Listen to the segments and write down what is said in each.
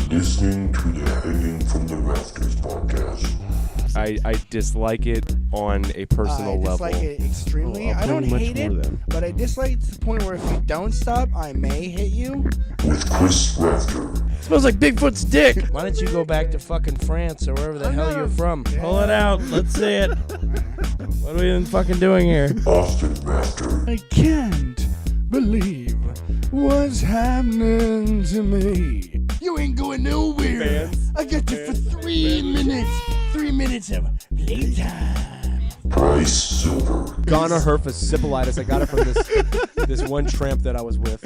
listening to the Hanging from the Rafters podcast. I dislike it on a personal level. I dislike it extremely. I don't hate it, but I dislike it to the point where if you don't stop, I may hit you. With Chris Rafter. Smells like Bigfoot's dick. Why don't you go back to fucking France or wherever the hell you're from? Yeah. Pull it out. Let's see it. What are we even fucking doing here? Austin Rafter. I can't believe what's happening to me. You ain't going nowhere. I got you for 3 minutes. 3 minutes of playtime. Bryce Silver. Gonorrhea herpesipolitis. I got it from this one tramp that I was with.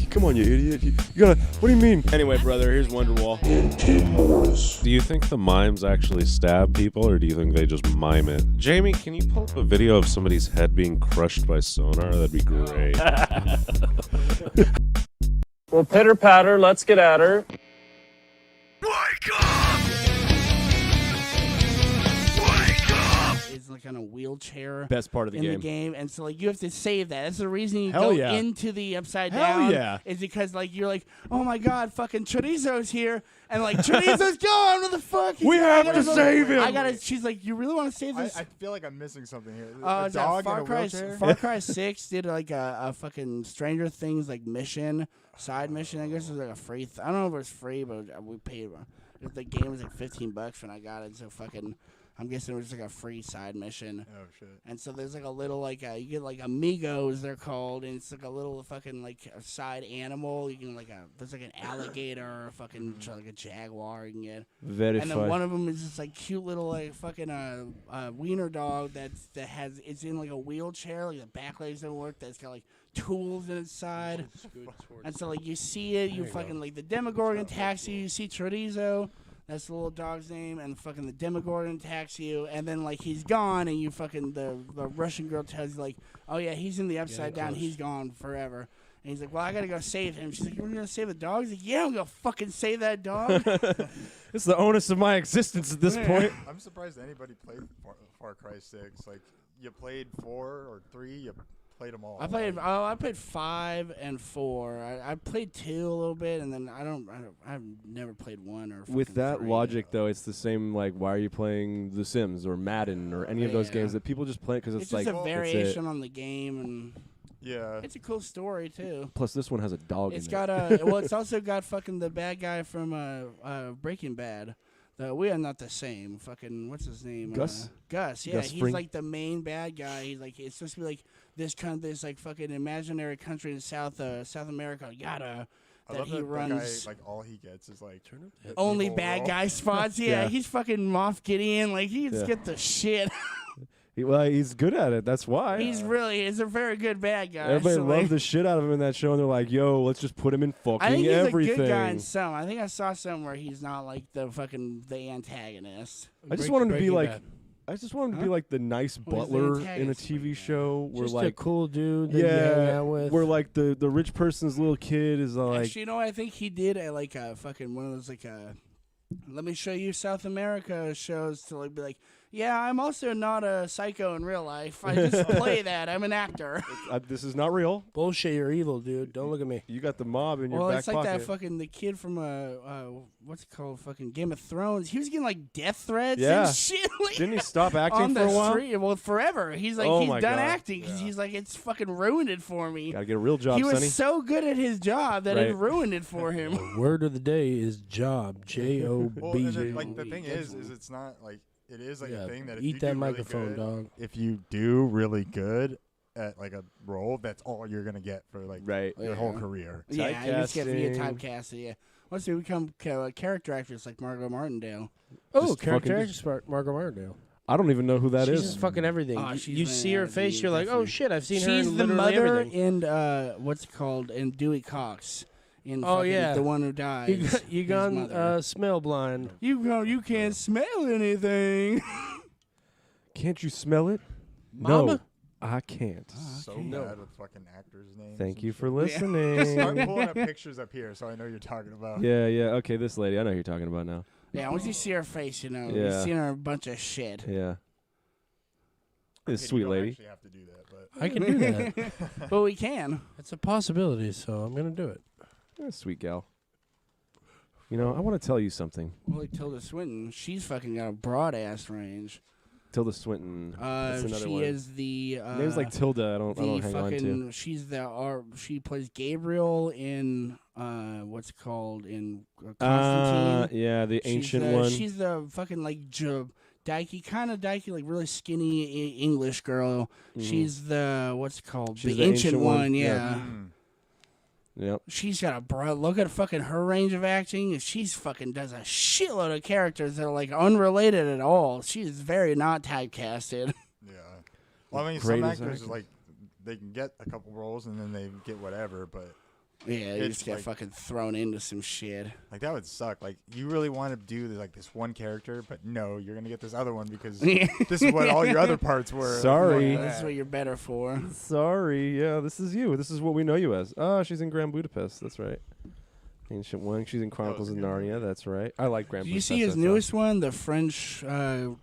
Come on, you idiot. You gotta. What do you mean? Anyway, brother, here's Wonderwall. And Tim Morris. Do you think the mimes actually stab people, or do you think they just mime it? Jamie, can you pull up a video of somebody's head being crushed by sonar? That'd be great. Well, pitter patter, let's get at her. Is like on a wheelchair. Best part of the in game. the game, and so like you have to save that. That's the reason you Hell go yeah. into the upside Hell down. yeah. Is because like you're like, oh my god, fucking Chorizo's here, and like Chorizo's gone. What the fuck? We have to save him. I gotta. She's like, you really want to save this? I feel like I'm missing something here. Oh, A it's that dog in Far a Cry. wheelchair? Far Cry 6 did like a fucking Stranger Things like mission, side mission. I guess it was like a free. I don't know if it was free, but we paid. The game was like $15 when I got it, so fucking. I'm guessing it was like a free side mission. Oh shit. And so there's like a little like you get like amigos they're called, and it's like a little fucking like a side animal. You can there's like an alligator or a fucking like a jaguar you can get. Very And then fun. one of them is this like cute little like fucking wiener dog it's in like a wheelchair, like the back legs don't work. That's got like tools in its side. And so like you see it, you fucking like the Demogorgon attacks you. You see Chorizo. That's the little dog's name, and fucking the Demogorgon attacks you, and then like he's gone, and you fucking the Russian girl tells you like, oh yeah, he's in the upside down, he's gone forever, and he's like, well, I gotta go save him. She's like, you're gonna save the dog? He's like, yeah, I'm gonna fucking save that dog. It's the onus of my existence at this point. I'm surprised anybody played Far Cry 6. Like, you played 4 or 3, you played them all. I played 5 and 4. I played 2 a little bit, and then I've never played 1 or. With that 3. logic, though, it's the same. Like, why are you playing The Sims or Madden or any of those games that people just play because it's just like a variation on the game, and Yeah. it's a cool story too. Plus, this one has a dog. It's in got it. well, it's also got fucking the bad guy from Breaking Bad. We are not the same. Fucking what's his name? Gus? Gus. Yeah, Gus he's Fring? like the main bad guy. He's like it's supposed to be like this like fucking imaginary country in South America. Yada. I That love he that runs. guy, like, all he gets is, like, Only evil bad role. guy spots. Yeah, Yeah. he's fucking Moff Gideon. Like he just Yeah. get the shit. He's good at it. That's why. He's a very good bad guy. Everybody so, loved like, the shit out of him in that show, and they're like, "Yo, let's just put him in fucking I think he's everything." a good guy in some. I think I saw some where he's not like the antagonist. I just want him to be Breaking like, Bad. I just want him to be like the nice Oh, he's the butler in a antagonist in TV Breaking show where Just a like, cool dude that you hang out with. where like the rich person's little kid is like, Actually, you know, I think he did like a fucking one of those like let me show you South America shows to like be like, yeah, I'm also not a psycho in real life. I just play that. I'm an actor. this is not real. Bullshit, you're evil, dude. Don't look at me. You got the mob in your Well, back it's like pocket. that fucking the kid from what's it called, fucking Game of Thrones. He was getting like death threats Yeah. and shit. Like, Didn't he stop acting on for the a while? street. Well, forever. He's like Oh he's my done God. acting because he's like it's fucking ruined it for me. Gotta get a real job, He was Sonny. so good at his job that it Right. ruined it for him. Word of the day is job. Job. Well, and then, like, the thing is it's not, like, it is, like, Yeah, a thing that if eat you that do microphone, really good, dog. if you do really good at, like, a role, that's all you're going to get for, like, Right. your whole career. Yeah, you just get Typecasting. typecasted. Yeah, once we become character actors like Margot Martindale. Oh, Just character fucking- actress Margot Martindale. I don't even know who that She's is. just fucking everything. Oh, You- she's you been see in her everything, face, you're like, oh definitely. shit, I've seen her She's in the literally mother everything. in what's it called in Dewey Cox. In Oh, fucking yeah. the one who died. You gone smell blind. You can't smell anything. Can't you smell it? Mama? No, I can't. So bad with fucking actors' names. Thank and you shit. for listening. Start pulling up pictures up here so I know you're talking about. Yeah. Okay, this lady. I know who you're talking about now. Yeah, once you see her face, you know Yeah. you've seen her a bunch of shit. Yeah. This Okay, sweet you don't lady. actually have to do that, but I can do that. But we can. It's a possibility, so I'm gonna do it. Sweet gal. You know, I want to tell you something. Well, like Tilda Swinton, she's fucking got a broad ass range. Tilda Swinton. That's another she one. is the name's like Tilda. I don't hang on to. She's she plays Gabriel in what's it called in Constantine. Yeah, the ancient one. She's the fucking like dykey, kind of dykey, like really skinny English girl. She's the what's it called? She's the ancient one. Yeah. Yep. She's got a broad look at fucking her range of acting. She's fucking does a shitload of characters that are like unrelated at all. She is very not typecasted. Yeah. Well, I mean, some actors like they can get a couple roles and then they get whatever, but yeah, you just get fucking thrown into some shit. Like that would suck. Like you really want to do this one character, but no, you're gonna get this other one because this is what all your other parts were. Sorry, this is what you're better for. Sorry, yeah, this is you. This is what we know you as. Oh, she's in Grand Budapest. That's right. Ancient one. She's in Chronicles of Narnia. That's right. I like Grand Budapest. Did you see his newest one, The French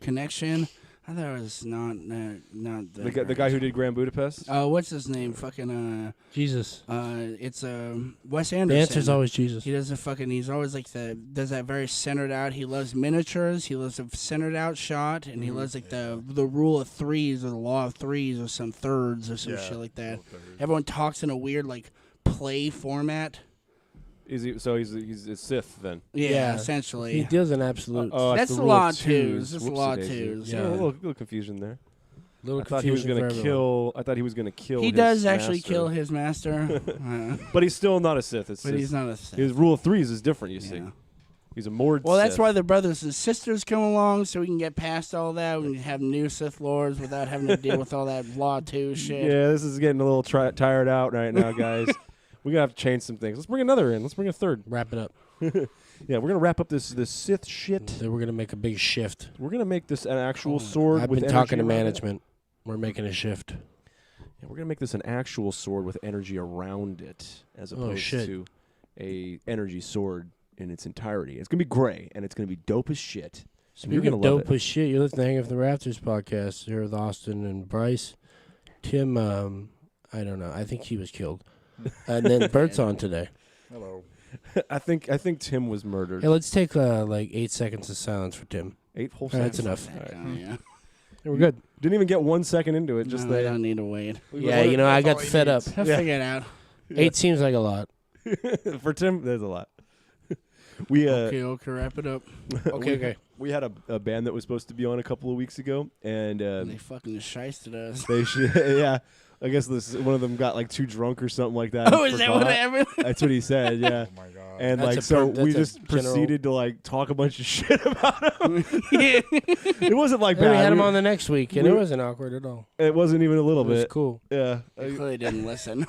Connection? I thought it was not the guy who did Grand Budapest. What's his name? Fucking Jesus. It's Wes Anderson. The answer's always Jesus. He does he's always like does that very centered out. He loves miniatures. He loves a centered out shot, and he loves like the rule of threes or the law of threes or some thirds or some shit like that. Everyone talks in a weird like play format. Is he? So he's a Sith then? Yeah, essentially. He deals in absolutes. That's the law of twos. That's the law of twos. Yeah, a little confusion there. Little I thought he was going to kill. I thought he was going to kill. He his does actually master. kill his master, but he's still not a Sith. But he's not a Sith. His rule of threes is different. You see, he's a Mord. Well, that's Sith. why the brothers and sisters come along, so we can get past all that. We can have new Sith lords without having to deal with all that law 2 shit. Yeah, this is getting a little tired out right now, guys. We're gonna have to change some things. Let's bring another in. Let's bring a third. Wrap it up. Yeah, we're gonna wrap up this Sith shit. Then we're gonna make a big shift. We're gonna make this an actual sword. I've with been talking to energy around management. We're making a shift. Yeah, we're gonna make this an actual sword with energy around it, as opposed to a energy sword in its entirety. It's gonna be gray, and it's gonna be dope as shit. Speaking of dope as shit, you're listening to Hang Up the Rafters podcast here with Austin and Bryce. Tim, I don't know. I think he was killed. And then Bert's on today. Hello. I think Tim was murdered. Hey, let's take 8 seconds of silence for Tim. 8 whole That's seconds. enough. Oh, yeah. We're good. Didn't even get 1 second into it. Just I don't need to wait. Yeah, you know, I got fed up. I'll figure it out. 8 seems like a lot. For Tim, there's a lot. We Okay, wrap it up. Okay. We had a band that was supposed to be on a couple of weeks ago, and They fucking shysted us. they yeah. I guess one of them got like too drunk or something like that. Oh, is that what happened? That's what he said. Yeah. Oh my god. And That's like a so, per- we that's a just general- proceeded to like talk a bunch of shit about him. Yeah. It wasn't like And we bad. had him on the next week, and we- it wasn't awkward at all. It wasn't even a little It was bit. cool. Yeah. They clearly didn't listen.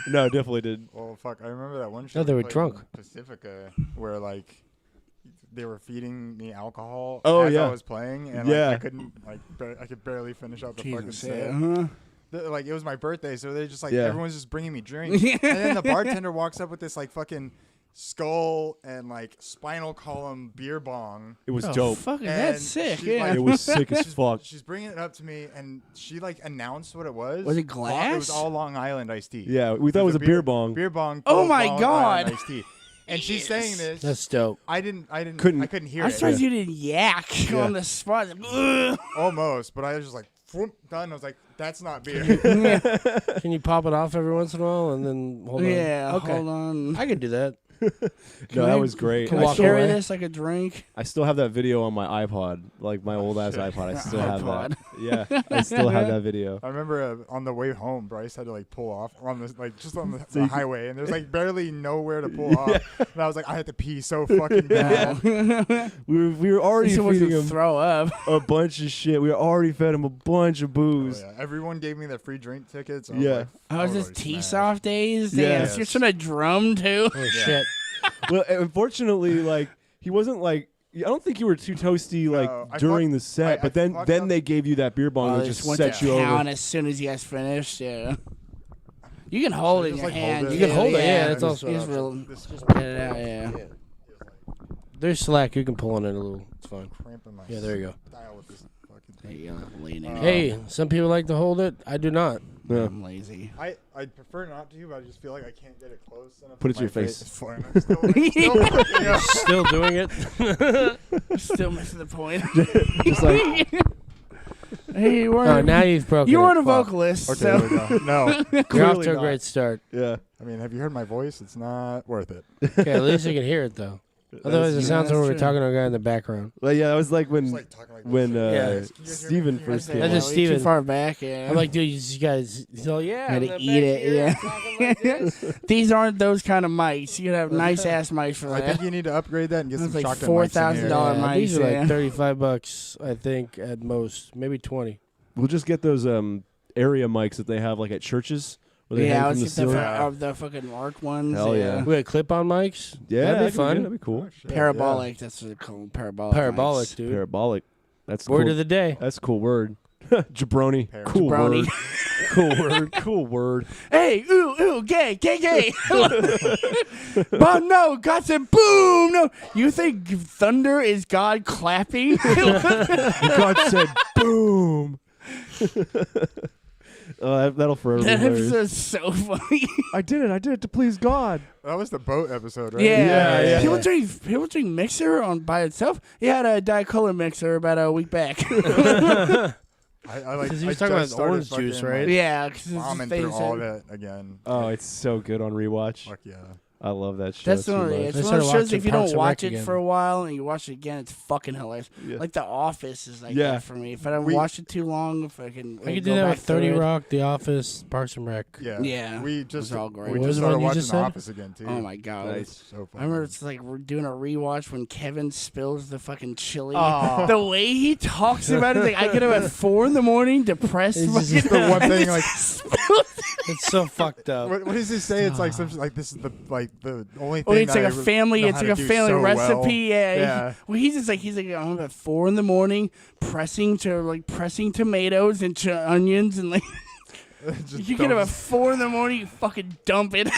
No, definitely did. Well, fuck. I remember that one show. No, they we were played drunk. in Pacifica, where like they were feeding me alcohol Oh, as yeah. I was playing, and Yeah. like, I couldn't I could barely finish out the fucking Jesus, set. Like it was my birthday, so they just like Yeah. everyone's just bringing me drinks, and then the bartender walks up with this like fucking skull and like spinal column beer bong. It was Oh, dope. fuck, And that's sick. she's Yeah. like- It was sick as fuck. She's bringing it up to me, and she like announced what it was. Was it It was glass? all Long Island iced tea. Yeah, we thought it was a beer bong. Beer bong. Oh full of my Long God. Island iced tea. And she's saying this. That's dope. I couldn't hear I'm it. surprised you didn't yak Yeah. on the spot. Ugh. Almost, but I was just like, whoop, done. I was like, that's not beer. Can you pop it off every once in a while and then hold on? Yeah, Okay. hold on. I could do that. No, that was great. Can I I walk carry away. this like a drink? I still have that video on my iPod, like my old ass iPod. I still have iPod. that. Yeah, I still have that video. I remember on the way home, Bryce had to like pull off on this, like just on the, So the you- highway, and there's like barely nowhere to pull off. And I was like, I had to pee so fucking bad. We were already He feeding to him throw up. a bunch of shit. We already fed him a bunch of Oh, booze. yeah. Everyone gave me their free drink tickets. I Yeah. was like, Oh, is this already T smashed. soft days? Damn, Yes. you're trying to drum too. Oh, shit. Well, unfortunately, like he wasn't like. I don't think you were too toasty like No, I during fucked- the set, I but then fucked then up. they gave you that beer bong Oh, and they just went set to you town over. as soon as you guys finished. Yeah. You can hold it in just, your like, hold hand. it? You can hold it, yeah, that's Just- also an Just option. real, This just get it out, yeah. There's slack. You can pull on it a little. It's fine. cramping my Yeah, there you go. style with this fucking There thing. you go, lean in. Hey, some people like to hold it. I do not. Yeah. I'm lazy. I'd prefer not to, but I just feel like I can't get it close enough. Put it to my your face. I'm still Still doing it? Still missing the point. Just like Hey, you Oh, weren't. now you've broken You it. weren't a vocalist, Okay, there so we go. No. You're off Clearly to a not. great start. yeah. I mean, have you heard my voice? It's not worth it. Okay, at least you can hear it, though. Otherwise, it sounds like that's we're true. talking to a guy in the background. Well, yeah, that was like when It's like talking like this. when Yeah. Steven first came That's on. just way Steven. too far back. Yeah. I'm like, dude, you guys. He's all, yeah. Had I'm to back eat it, here yeah. talking like this. These aren't those kind of mics. You gotta have nice ass mics for I that. think you need to upgrade that and get That's some like shotgun mics in here. $4,000 Yeah, mics, these are yeah. like $35, I think, at most. Maybe 20. We'll just get those area mics that they have like at churches where they Yeah, hang let's from the get ceiling. the fucking arc ones. Hell yeah. We got clip-on mics? Yeah, That'd be that could fun. good. That'd be cool. Parabolic. That's what they're called. Parabolic. Parabolic, mics. dude. Parabolic. That's Word cool. of the day. That's a cool word. Jabroni. Cool Jabroni. word. Cool word. Cool word. Hey, ooh, gay, gay. But no, God said boom. No, you think thunder is God clapping? God said boom. That'll forever be That hilarious. episode's so funny. I did it to please God. That was the boat episode, right? Yeah. People drink mixer on by itself. He had a Diet Cola mixer about a week back. I like. Because he I was talking about just started orange juice, fucking, right? like, Yeah, because bombing through all of it again. Oh, it's so good on rewatch. Fuck yeah. I love that show. That's too one of much. it's I one of those started shows. If you watching Parks don't and watch Rec it again. for a while and you watch it again, it's fucking hilarious. Yeah. Like The Office is like Yeah. that for me. If I don't We- watch it too long, if I can, We could go do that back with 30 through it. Rock, The Office, Parks and Rec. Yeah. Yeah, We those just are all great. we What was just the one started you watching just The said? Office again too. Oh my god! Nice. So funny. I remember it's like we're doing a rewatch when Kevin spills the fucking chili. Oh. The way he talks about it, like I get up at 4 a.m, depressed. It's fucking- just the one and thing, just like- spills It's so fucked up. What does he say? It's like some like this is the only thing. Well, it's that like I a family. know It's how like a to do family so recipe. well. Yeah. Yeah. Well, he's like I'm up at 4 a.m, pressing tomatoes into onions and like Just you get up at dumps- 4 a.m, you fucking dump it.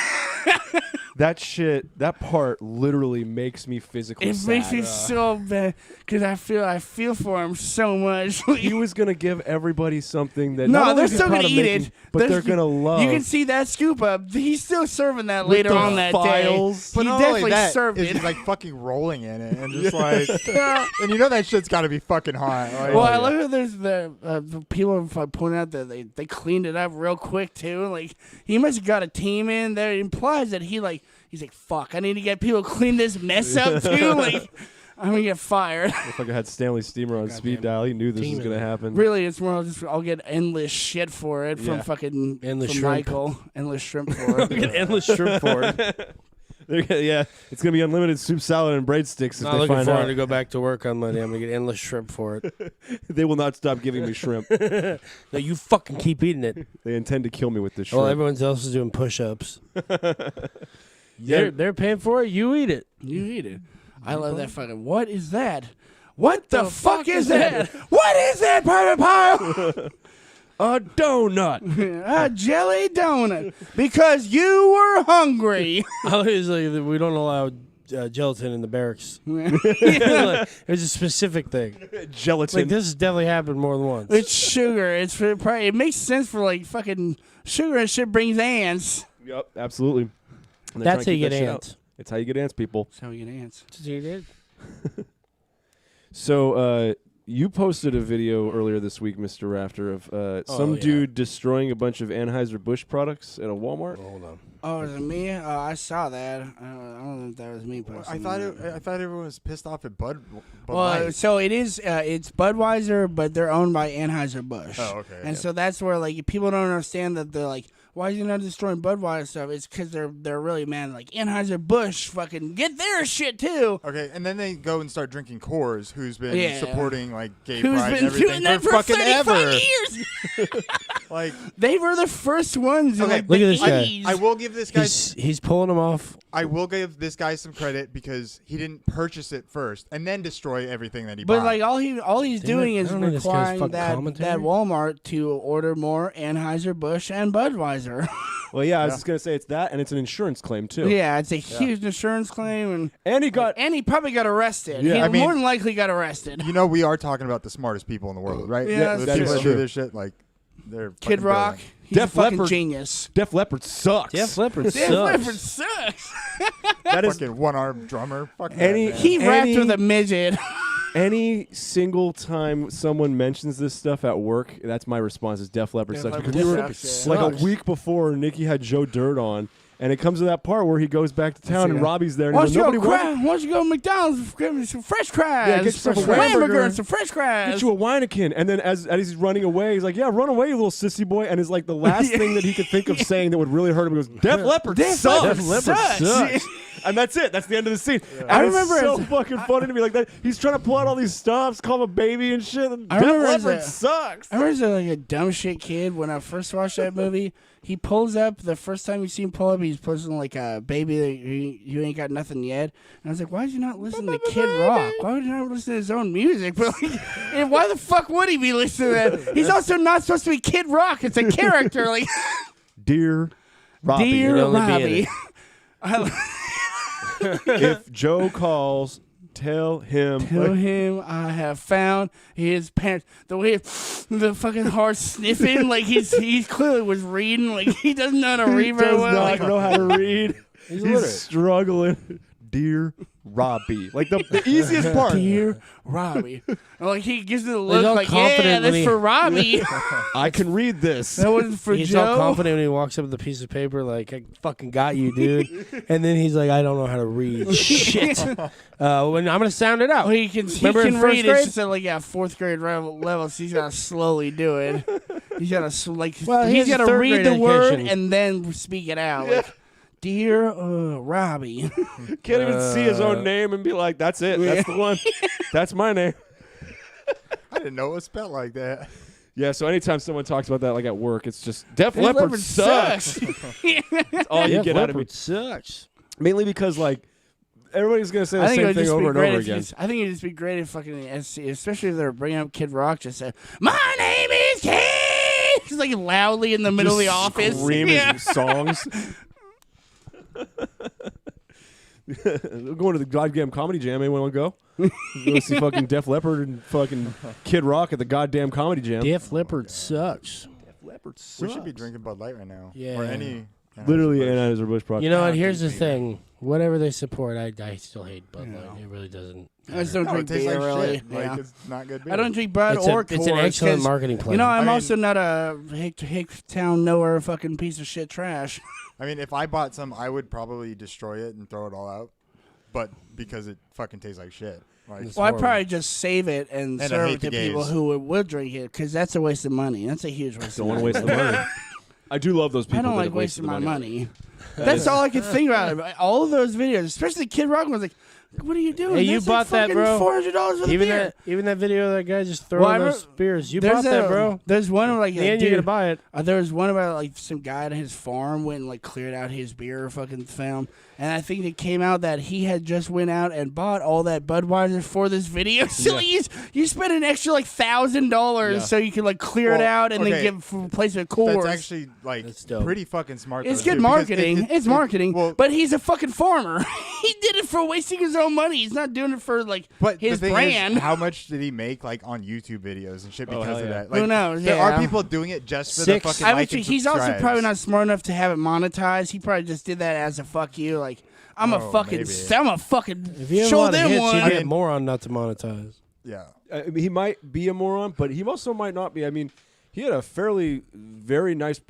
That part literally makes me physically It sad. makes me so bad because I feel for him so much. He was gonna give everybody something that No, not only they're is he still proud gonna of eat making, it. but There's- they're gonna love. You can see that scoop up. He's still serving that With later the on that files. day. But He not only definitely that, served is it. he's like fucking rolling in it and just like, and you know that shit's got to be fucking hot. Like, Well, I love how there's the people pointing out that they cleaned it up real quick too. Like he must have got a team in there. It implies that he's like fuck. I need to get people to clean this mess up too. Like I'm gonna get fired. If I had Stanley Steamer on speed dial, he knew this was Demon. gonna happen. Really, it's more I'll get endless shit for it from Yeah. fucking Endless from shrimp. Michael. Endless shrimp for it. Get endless shrimp for it. Yeah, it's gonna be unlimited soup, salad, and breadsticks if Not they looking find forward out. to go back to work on Monday. I'm gonna get endless shrimp for it. They will not stop giving me shrimp. No, you fucking keep eating it. They intend to kill me with this shrimp. Well, everyone else is doing push-ups. They're paying for it. You eat it. You eat it. I love that fucking. What is that? What the fuck is that? What is that, Private Pile? A donut. A jelly donut. Because you were hungry. Obviously, we don't allow gelatin in the barracks. Like, it's a specific thing. Gelatin. Like this has definitely happened more than once. It's sugar. It makes sense for like fucking sugar and shit brings ants. Yep, absolutely. And they're That's how trying to you keep get that shit out. ants. It's how you get ants, people. That's how we get ants. So you posted a video earlier this week, Mr. Rafter, of some yeah. dude destroying a bunch of Anheuser-Busch products at a Walmart. Hold on. Oh, is it me? I saw that. I don't know if that was me. I thought everyone was pissed off at Bud Well, Light. so it is. It's Budweiser, but they're owned by Anheuser-Busch. Oh, okay. And so that's where like people don't understand that they're like, why is he not destroying Budweiser stuff? It's because they're really mad. Like Anheuser-Busch, fucking get their shit too. Okay, and then they go and start drinking Coors, who's been Yeah. supporting like gay Who's pride been and everything doing that for fucking 35 ever. years? Like, They were the first ones. In Okay, like look the at this guy. 80s. I will give this guy. He's pulling them off. I will give this guy some credit because he didn't purchase it first and then destroy everything that he But bought. like all he's doing I is don't know this guy's requiring fucking that commentary. Walmart to order more Anheuser-Busch and Budweiser. Well, yeah, I was Yeah. just gonna say it's that, and it's an insurance claim too. Yeah, it's a huge insurance claim, And he got and he probably got arrested. Yeah, he I mean- more than likely got arrested. you know, we are talking about the smartest people in the world, right? Yeah, The that's people true. that do this shit, like they're Kid fucking Rock, brilliant. He's Def a fucking Leppard. genius. Def Leppard sucks. Def Leppard Def sucks. Leppard sucks. That is Fucking one-armed drummer. Fuck Any- that, man. He rapped Any- with a midget. any single time someone mentions this stuff at work, that's my response is Def Leppard Def sucks. Leppard Because we were sucks, like Sucks. a week before, Nikki had Joe Dirt on, and it comes to that part where he goes back to town and it. Robbie's there, and Why he's don't like, you nobody go wants Why don't you go to McDonald's, get me some French fries? Yeah, get yourself a Some hamburger hamburger. and some French fries. get you a Weineken. And then as he's running away, he's like, yeah, run away, you little sissy boy. And it's like the last thing that he could think of saying that would really hurt him. He goes, Def Leppard Def sucks. Leppard sucks. And that's it. That's the end of the scene. And I it's remember so as- fucking funny to me like that. He's trying to pull out all these stops, call him a baby and shit. And I Def remember as Leppard a- sucks. I remember as like a dumb shit kid when I first watched that movie. He pulls up the first time you see him pull up. He's posting like a baby that you ain't got nothing yet. And I was like, why did you not listen to Kid Rock? Why would you not listen to his own music? But like, and why the fuck would he be listening to that? He's also not supposed to be Kid Rock. It's a character. Like, Dear Robbie, dear you'd only be in Robbie. if Joe calls, tell him. Tell him I have found his parents. The way the fucking heart sniffing, like he clearly was reading. Like he doesn't know how to read very does well. not Like, know how to read. He's illiterate. struggling. Dear Robbie. Like the easiest part. dear Robbie. And, like he gives it a all look like, confident yeah, when that's he- for Robbie. I can read this. That wasn't for He's Joe. all confident when he walks up with a piece of paper, like, I fucking got you, dude. And then he's like, I don't know how to read. Shit. When I'm going to sound it out. Well, he can Remember in first read. grade? It's just at like fourth grade level, so he's gotta slowly do it. He's gotta Well, he he's has a gotta third read grade the word education. and then speak it out. Like, dear Robbie. Can't even see his own name and be like, that's it. That's the one. That's my name. I didn't know it was spelled like that. Yeah, so anytime someone talks about that, like at work, it's just Def Def Leppard Leppard sucks. That's all you Def get out of me. Leppard sucks. Mainly because like everybody's gonna say the I think it same would thing just be over and great over if again. I think it'd just be great if fucking SC, especially if they're bringing up Kid Rock, just say, "My name is Kid," just like loudly in the middle of the office. Screaming Yeah. songs. We're going to the goddamn comedy jam. Anyone want to go? Go see fucking Def Leppard and fucking Kid Rock at the goddamn comedy jam. Def Leppard sucks. Def Leppard sucks. We should be drinking Bud Light right now. Yeah. Or any. Literally Anheuser-Busch. Anheuser-Busch product. You know what? Ah, Here's the dude, thing. Whatever they support, I still hate Bud Light. Yeah. It really doesn't. I just don't No, it drink tastes beer like really. shit. Yeah. Like it's not good beer. I don't drink Bud It's, or it's an Coors, excellent 'cause, marketing plan. You know, I'm I mean- also not a hick town nowhere fucking piece of shit trash. I mean, if I bought some, I would probably destroy it and throw it all out. But because it fucking tastes like shit. Like, It's Well, I'd horrible. probably just save it and I serve hate it to the people gays. who would drink it because that's a waste of money. That's a huge waste Don't of want money. to waste the money. I do love those people. I don't that like have wasted wasting my money. money. That's all I could think about. All of those videos, especially Kid Rock, was like, "What are you doing? Hey, you That's bought like that, bro. $400 worth Even of beer." even that video of that guy just throwing Well, I those remember- spears. You There's bought that, bro. There's one like And dude, you're gonna buy it. there was one about like some guy at his farm went and like cleared out his beer fucking film, and I think it came out that he had just went out and bought all that Budweiser for this video. So you spent an extra like $1,000 so you could like clear it Well, out and then okay. give replace it Coors. that's actually like That's dope. pretty fucking smart. It's though, good too, because marketing. It's marketing. well, but he's a fucking farmer. He did it for wasting his own money. He's not doing it for like but his the thing brand. Is, how much did he make like on YouTube videos and shit because hell of yeah. that? Like, Who knows? There Yeah. are people doing it just for Six. the fucking I like would and think he's also subscribes. probably not smart enough to have it monetized. He probably just did that as a fuck you. Like I'm Oh, a fucking, maybe. I'm a fucking If you have a show lot of them hits, one. you I get mean- moron not to monetize. Yeah. I mean, he might be a moron, but he also might not be. I mean, he had a very nice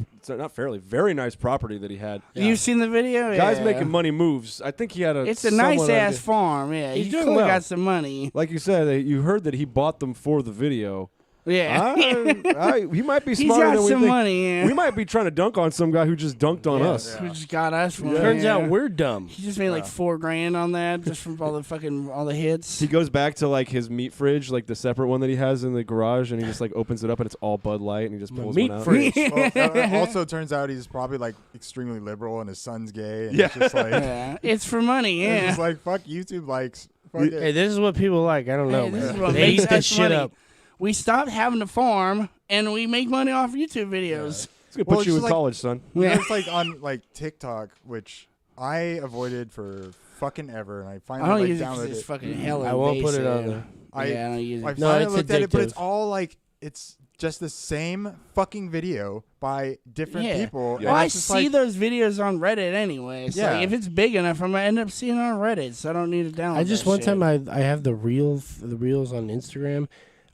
property that he had. You've seen the video? Guys Yeah. making money moves. I think he had a. It's a somewhat nice ass idea. farm. Yeah, He's he doing clearly well. got some money. Like you said, you heard that he bought them for the video. Yeah, He might be he's smarter got than we some think. money. Yeah. We might be trying to dunk on some guy who just dunked on us. Who just got us? From Turns yeah. out we're dumb. he just made like $4,000 on that just from all the hits. He goes back to like his meat fridge, like the separate one that he has in the garage, and he just like opens it up and it's all Bud Light, and he just pulls meat one out. fridge. Well, also turns out he's probably like extremely liberal and his son's gay. And Yeah. it's just like Yeah, it's for money. it's Yeah. just like fuck YouTube likes. Fuck it. Hey, this is what people like. I don't know, Hey, this man. is what They makes eat this us shit money. up. We stopped having to farm and we make money off YouTube videos. It's gonna Well, put it's you in just like- college, son. You know, Yeah. it's like on like TikTok, which I avoided for fucking ever, and I I finally don't like use it because downloaded it's it. fucking hella I won't put it on invasive. there. I Yeah, I don't use I it. No, finally it's looked at it, but it's addictive. all like it's just the same fucking video by different people. Well, I see those videos on Reddit anyway. So Yeah. if it's big enough, I'm gonna end up seeing it on Reddit. So I don't need to download. I just that one shit. time I have the reels on Instagram.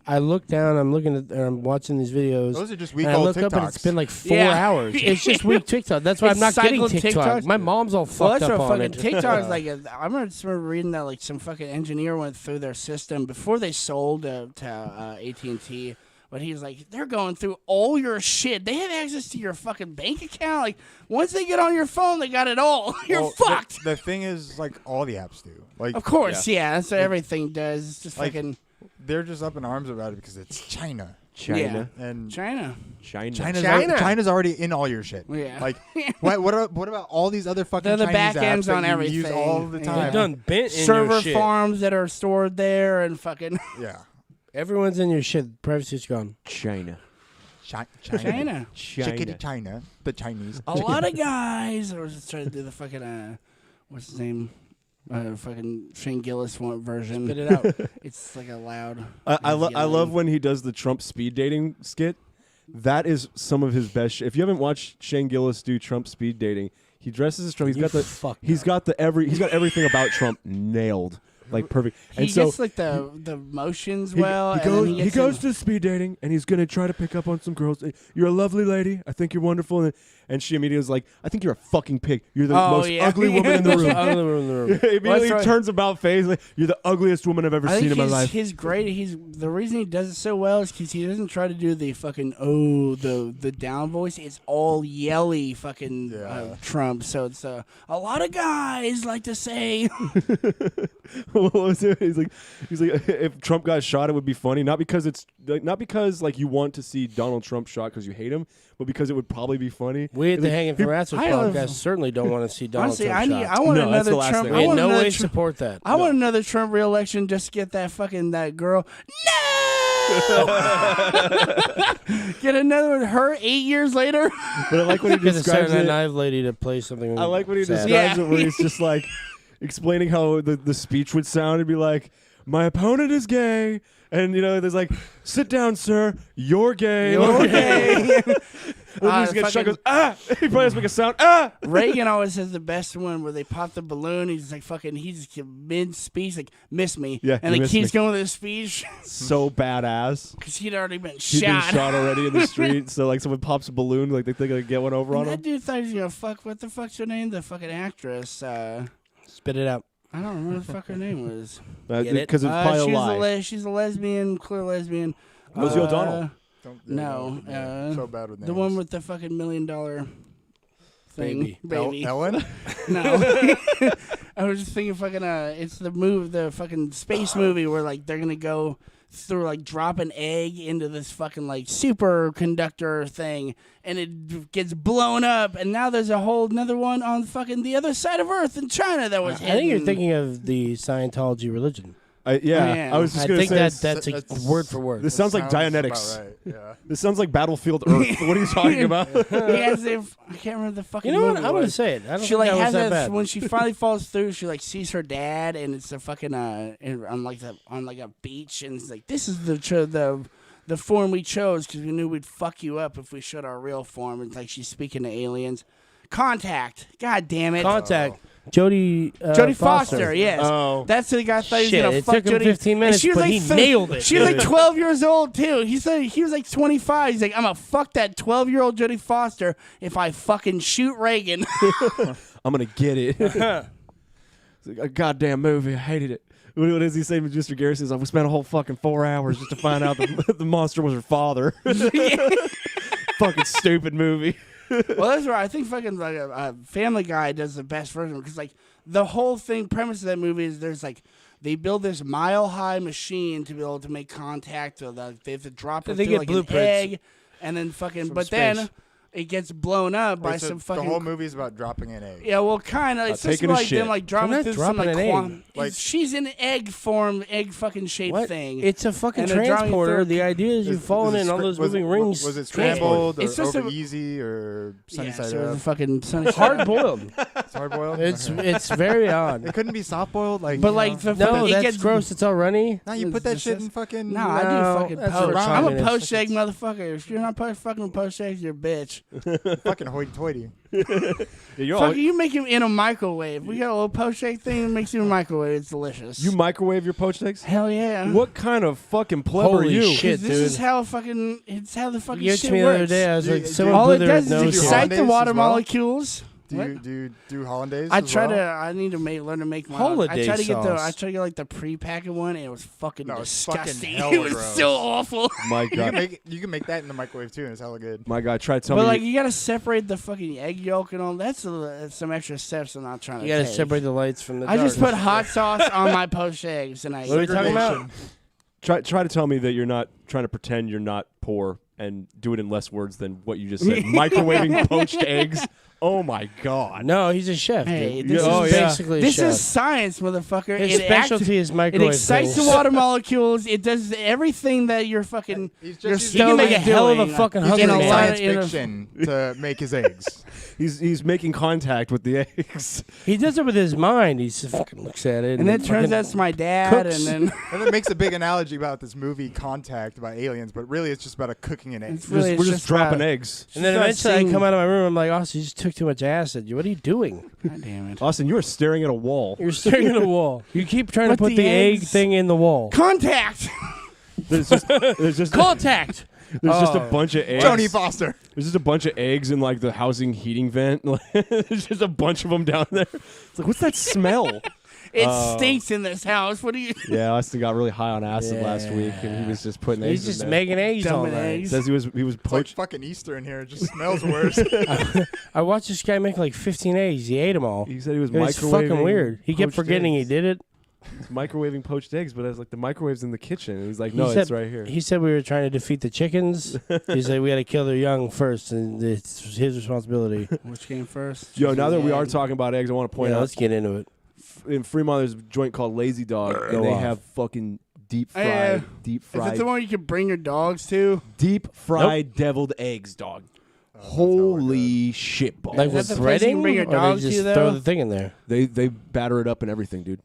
I look down. I'm looking at. I'm watching these videos. Those are just and I week-old look up and TikToks. it's been like 4 Yeah. hours. It's just weak TikTok. That's why It's I'm not getting cycled TikTok. TikToks. My mom's all Well, fucked that's up what on fucking it. TikTok's like. I remember reading that like some fucking engineer went through their system before they sold to AT&T. But he was like, they're going through all your shit. They have access to your fucking bank account. Like once they get on your phone, they got it all. You're fucked. The thing is, like, all the apps do. Like, Of course, yeah. That's what everything does. It's just Like, fucking they're just up in arms about it because it's China. China. And China. China's already in all your shit. Yeah. Like, what about all these other fucking They're the Chinese back apps ends that on you everything. use all the Yeah. time? They're done bent in Server your shit. farms that are stored there and fucking Yeah. Everyone's in your shit. Privacy's gone. China. China. China. Chickadee China. The Chinese. A lot of guys are just trying to do the fucking what's his name? Fucking Shane Gillis version. Spit it out. It's like a loud. I he's love yelling. when he does the Trump speed dating skit. That is some of his best. If you haven't watched Shane Gillis do Trump speed dating, he dresses as Trump. He's got everything about Trump nailed, like perfect. He And so gets like the motions he, well. he and then goes. He gets goes in- to speed dating, and he's gonna try to pick up on some girls. You're a lovely lady. I think you're wonderful. And she immediately was like, "I think you're a fucking pig. You're the most yeah. ugly woman in the room." Ugly woman in the room. He immediately right. turns about face. Like, you're the ugliest woman I've ever I seen think in my life. his the reason he does it so well is because he doesn't try to do the fucking the down voice. It's all yelly fucking Trump. So it's a lot of guys like to say. What was it? He's like, if Trump got shot, it would be funny. Not because like you want to see Donald Trump shot because you hate him, but because it would probably be funny. We at the Hanging for Rats I love- podcast certainly don't want to see Donald Honestly, Trump shot. I want No, that's the another last Trump. thing. I We in want no another way Trump. support that. I want another Trump re-election just to get that girl. No. Get another one. Her 8 years later. But I like when he Get the describes Saturday it. Night lady to play something. I like when he sad. describes Yeah. it, where he's just like explaining how the speech would sound. It'd be like, "My opponent is gay," and there's like, "Sit down, sir. You're gay." You're gay. And then he just gets shot. Goes, "Ah!" He probably has to make a sound. "Ah!" Reagan always has the best one where they pop the balloon. He's like fucking. He's mid speech like miss me. Yeah, and you like missed keeps me. going with his speech So badass. because he'd already been He's been shot. shot already in the street. So like someone pops a balloon, like they think they get one over on And that him. dude thought he was gonna fuck. What the fuck's her name? The fucking actress. Spit it out. I don't remember what the fuck her name was. Get it? Because it's probably a lie. She's a lesbian, clear lesbian. Rosie O'Donnell. No, so bad with names. The one with the fucking $1 million thing. Baby. Ellen? No. I was just thinking fucking it's the fucking space movie where like they're gonna go through like drop an egg into this fucking like superconductor thing and it gets blown up and now there's a whole another one on fucking the other side of Earth in China that was I think you're hidden. thinking of the Scientology religion. Yeah. I was just I gonna think say that's word for word. this sounds like Dianetics. About right. Yeah. This sounds like Battlefield Earth. What are you talking about? I can't remember the fucking You know what? movie I'm was. gonna say it. I don't She think like that was has that that bad. when she finally falls through. She like sees her dad, and it's a fucking on like a beach, and it's like this is the form we chose because we knew we'd fuck you up if we showed our real form. And like she's speaking to aliens. Contact. God damn it. Contact. Jodie Foster. Yes. Oh. That's the guy thought he was Shit, gonna it fuck took him Jodie. 15 And minutes, she was but like he nailed it. She was like 12 years old too. He said he was like 25. He's like, I'm gonna fuck that 12-year-old Jodie Foster if I fucking shoot Reagan. I'm gonna get it. It's like a goddamn movie. I hated it. What does he say to Mr. Garrison? He's like, we spent a whole fucking 4 hours just to find out the monster was her father. Fucking stupid movie. Well, that's right. I think fucking like Family Guy does the best version because like the whole premise of that movie is there's like they build this mile-high machine to be able to make contact. So that they have to drop it They through get like blueprints an egg, and then fucking. from But space. then it gets blown up by Wait, so some fucking. The whole movie is about dropping an egg. Yeah, well, kind of. It's just taking a like shit. them like dropping not through some dropping like an egg. quantum. Like- She's in an egg form, egg fucking shaped What? thing. It's a fucking And they're driving transporter. through- The idea is you've fallen in all those moving rings. Was it scrambled It's or just over a- easy or sunny yeah, side so it was a up? fucking sunny Hard boiled. It's hard boiled. It's very odd. It couldn't be soft boiled, like. But you like know? the No, fucking, it that's gets gross. It's all runny. Now you It's put that just- shit in fucking. No, I do No, fucking that's poach. what I'm a communists- poached egg motherfucker. If you're not fucking poached eggs, you're a bitch. fucking hoity-toity. You're Fuck, you make him in a microwave. We got a little poached egg thing that makes you in a microwave. It's delicious. You microwave your poached eggs? Hell yeah. What kind of fucking pleb are Holy you? shit, This is dude. how fucking. It's how the fucking You gave it shit to me the works. other day. I was like, You- someone All blew it their does is nose you here. excite the Hollandaise water as well? molecules. Do What? you do hollandaise? I as try well? to. I need to learn to make my. Hollandaise I try to get the. sauce. I try to get like the pre-packet one. And it was fucking No, it's fucking disgusting. hella It was gross. so awful. My You can God. make that in the microwave too, and it's hella good. My God, try to tell But me. like you gotta separate the fucking egg yolk and all. That's some extra steps I'm not trying to. You gotta take. separate the lights from the I just darkness. put hot sauce on my poached eggs and I. What are we talking about? Try to tell me that you're not trying to pretend you're not poor and do it in less words than what you just said. Microwaving poached eggs. Oh my God. No, he's a chef. Hey, dude. this He's is- basically a This chef. is science, motherfucker. His specialty is It microwave excites things. the water molecules. It does everything that you're fucking. He's Your just He can make a Stove hell of a doing, fucking he's hungry in a using lot man. of- science in a- fiction to make his eggs. He's making contact with the eggs. He does it with his mind. He just fucking looks at it. And then it turns fucking- out it's my dad, cooks. and then And it makes a big analogy about this movie Contact about aliens, but really it's just about a cooking an egg. it's really We're it's just dropping about- eggs. And then She's not eventually I seeing- come out of my room. I'm like, Austin, you just took too much acid. What are you doing? God damn it! Austin, you are staring at a wall. You're staring at a wall. You keep trying to But put the the egg eggs- thing in the wall. Contact. There's just Contact. there's just a Oh. bunch of eggs. Joni Foster. There's just a bunch of eggs in like the housing heating vent. There's just a bunch of them down there. It's like, what's that smell? It stinks in this house. What do you? Yeah, Austin got really high on acid last week, and he was just putting eggs. He's just in there. making eggs all Dumping night. eggs. Says he was It's like poached. fucking Easter in here. It just smells worse. I watched this guy make like 15 eggs. He ate them all. He said he was It was microwaving. fucking weird. He kept poached forgetting eggs. he did it. He's microwaving poached eggs, but I was like, the microwave's in the kitchen. And he's like, He no, said- it's right here. He said we were trying to defeat the chickens. He said we had to kill their young first, and it's his responsibility. Which came first? Yo, now that we are Egg. talking about eggs, I want to point Yeah, out let's get into it. in Fremont there's a joint called Lazy Dog, Go and they off. have fucking deep Oh, yeah. fried, Is it the one you can bring your dogs to? deep fried deviled eggs, dog. Holy shit, ball. Like Is with that the place you can breading, bring your or dogs they to, just though? throw the thing in there. They batter it up and everything, dude.